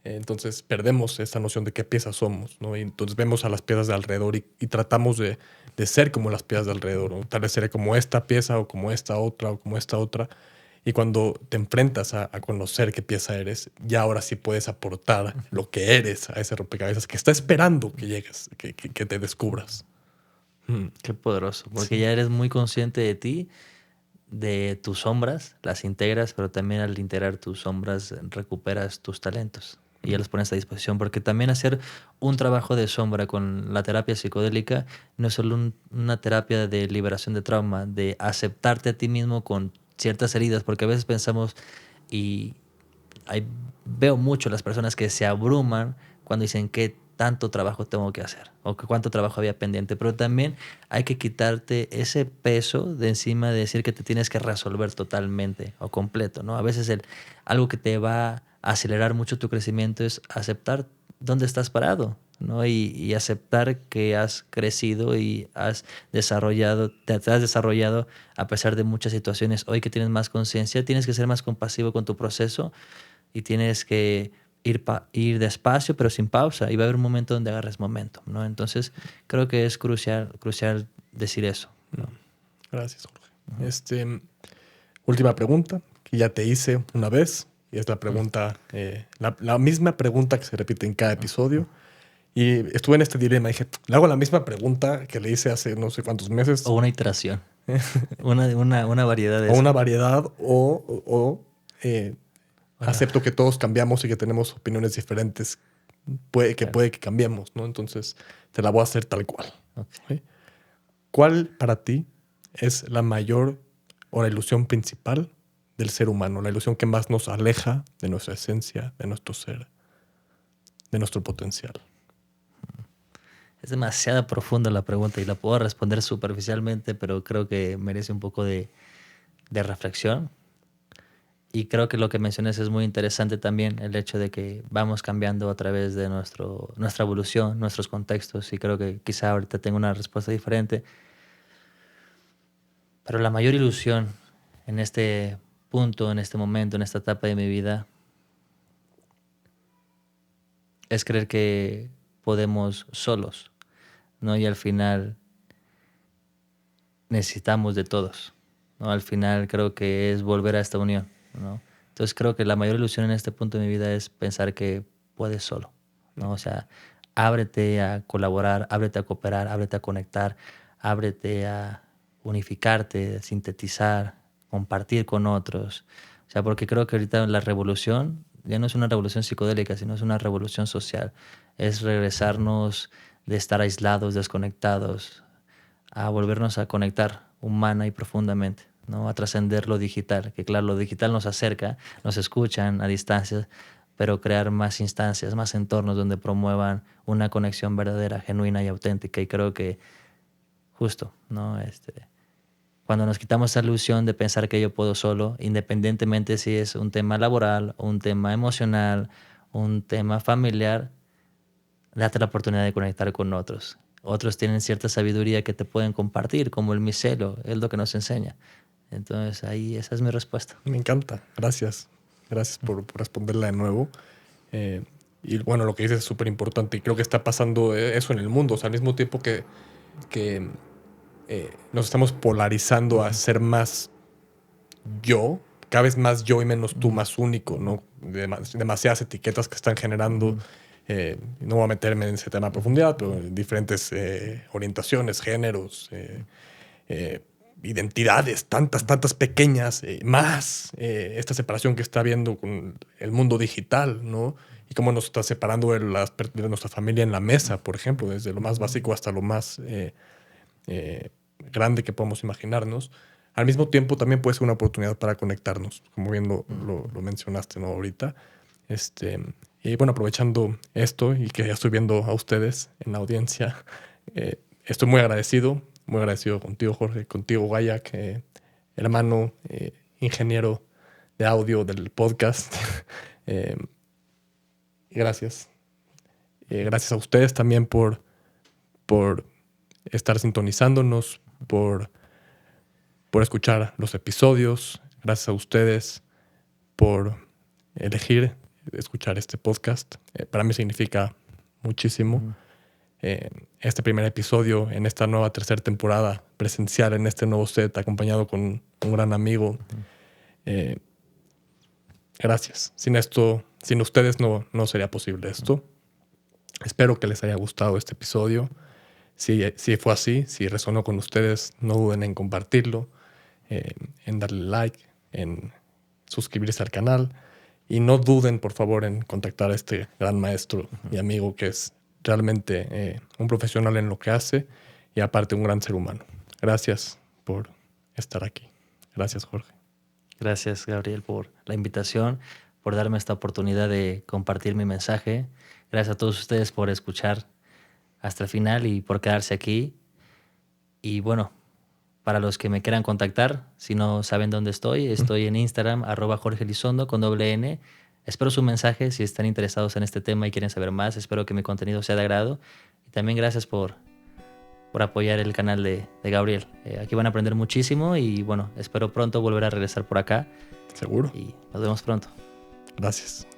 Entonces perdemos esa noción de qué piezas somos, ¿no? Y entonces vemos a las piezas de alrededor y tratamos de ser como las piezas de alrededor, ¿no? Tal vez seré como esta pieza o como esta otra o como esta otra. Y cuando te enfrentas a conocer qué pieza eres, ya ahora sí puedes aportar lo que eres a ese rompecabezas que está esperando que llegues, que te descubras. Qué poderoso, porque Sí. ya eres muy consciente de ti, de tus sombras, las integras, pero también al integrar tus sombras recuperas tus talentos y ya los pones a disposición, porque también hacer un trabajo de sombra con la terapia psicodélica no es solo una terapia de liberación de trauma, de aceptarte a ti mismo con ciertas heridas, porque a veces pensamos y veo mucho las personas que se abruman cuando dicen qué tanto trabajo tengo que hacer o que cuánto trabajo había pendiente, pero también hay que quitarte ese peso de encima de decir que te tienes que resolver totalmente o completo, ¿no? A veces algo que te va a acelerar mucho tu crecimiento es aceptar dónde estás parado, ¿no? Y aceptar que has crecido y has desarrollado, te has desarrollado a pesar de muchas situaciones. Hoy que tienes más conciencia, tienes que ser más compasivo con tu proceso y tienes que ir despacio, pero sin pausa. Y va a haber un momento donde agarres momento, ¿no? Entonces, creo que es crucial decir eso, ¿no? Gracias, Jorge. Última pregunta, que ya te hice una vez, y es la pregunta, la misma pregunta que se repite en cada episodio. Y estuve en este dilema, dije, le hago la misma pregunta que le hice hace no sé cuántos meses. O una iteración, una variedad de O eso. una variedad, acepto que todos cambiamos y que tenemos opiniones diferentes. Puede que cambiemos, ¿no? Entonces, te la voy a hacer tal cual. Okay. ¿Sí? ¿Cuál para ti es la mayor o la ilusión principal del ser humano? La ilusión que más nos aleja de nuestra esencia, de nuestro ser, de nuestro potencial. Es demasiado profunda la pregunta y la puedo responder superficialmente, pero creo que merece un poco de reflexión. Y creo que lo que mencionas es muy interesante también, el hecho de que vamos cambiando a través de nuestra evolución, nuestros contextos, y creo que quizá ahorita tengo una respuesta diferente. Pero la mayor ilusión en este punto, en este momento, en esta etapa de mi vida, es creer que podemos solos, ¿no? Y al final necesitamos de todos, ¿no? Al final creo que es volver a esta unión, ¿no? Entonces creo que la mayor ilusión en este punto de mi vida es pensar que puedes solo, ¿no? O sea, ábrete a colaborar, ábrete a cooperar, ábrete a conectar, ábrete a unificarte, a sintetizar, compartir con otros. O sea, porque creo que ahorita la revolución ya no es una revolución psicodélica, sino es una revolución social. Es regresarnos de estar aislados, desconectados, a volvernos a conectar humana y profundamente, ¿no? A trascender lo digital, que claro, lo digital nos acerca, nos escuchan a distancias, pero crear más instancias, más entornos donde promuevan una conexión verdadera, genuina y auténtica. Y creo que justo, ¿no? Cuando nos quitamos esa ilusión de pensar que yo puedo solo, independientemente si es un tema laboral, un tema emocional, un tema familiar, date la oportunidad de conectar con otros. Otros tienen cierta sabiduría que te pueden compartir, como el micelo, es lo que nos enseña. Entonces, ahí esa es mi respuesta. Me encanta, gracias. Gracias por responderla de nuevo. Y bueno, lo que dices es súper importante y creo que está pasando eso en el mundo. O sea, al mismo tiempo que nos estamos polarizando a ser más yo, cada vez más yo y menos tú, más único, ¿no? Demasiadas etiquetas que están generando. No voy a meterme en ese tema a profundidad, pero diferentes orientaciones, géneros, identidades, tantas pequeñas, más esta separación que está habiendo con el mundo digital, ¿no? Y cómo nos está separando de nuestra familia en la mesa, por ejemplo, desde lo más básico hasta lo más grande que podemos imaginarnos. Al mismo tiempo también puede ser una oportunidad para conectarnos, como bien lo mencionaste, ¿no? Ahorita. Y bueno, aprovechando esto y que ya estoy viendo a ustedes en la audiencia, estoy muy agradecido contigo, Jorge, contigo, Gayak, hermano, ingeniero de audio del podcast. Gracias. Gracias a ustedes también por estar sintonizándonos, por escuchar los episodios. Gracias a ustedes por elegir escuchar este podcast. Para mí significa muchísimo. Este primer episodio en esta nueva tercera temporada presencial en este nuevo set, acompañado con un gran amigo, Gracias. Sin ustedes no sería posible esto. Espero que les haya gustado este episodio. Si fue así, si resonó con ustedes, no duden en compartirlo, en darle like, en suscribirse al canal. Y no duden, por favor, en contactar a este gran maestro y amigo que es realmente un profesional en lo que hace y aparte un gran ser humano. Gracias por estar aquí. Gracias, Jorge. Gracias, Gabriel, por la invitación, por darme esta oportunidad de compartir mi mensaje. Gracias a todos ustedes por escuchar hasta el final y por quedarse aquí. Y bueno, para los que me quieran contactar, si no saben dónde estoy en Instagram, @JorgeLizondo con _N. Espero su mensaje si están interesados en este tema y quieren saber más. Espero que mi contenido sea de agrado. Y también gracias por apoyar el canal de Gabriel. Aquí van a aprender muchísimo y bueno, espero pronto volver a regresar por acá. Seguro. Y nos vemos pronto. Gracias.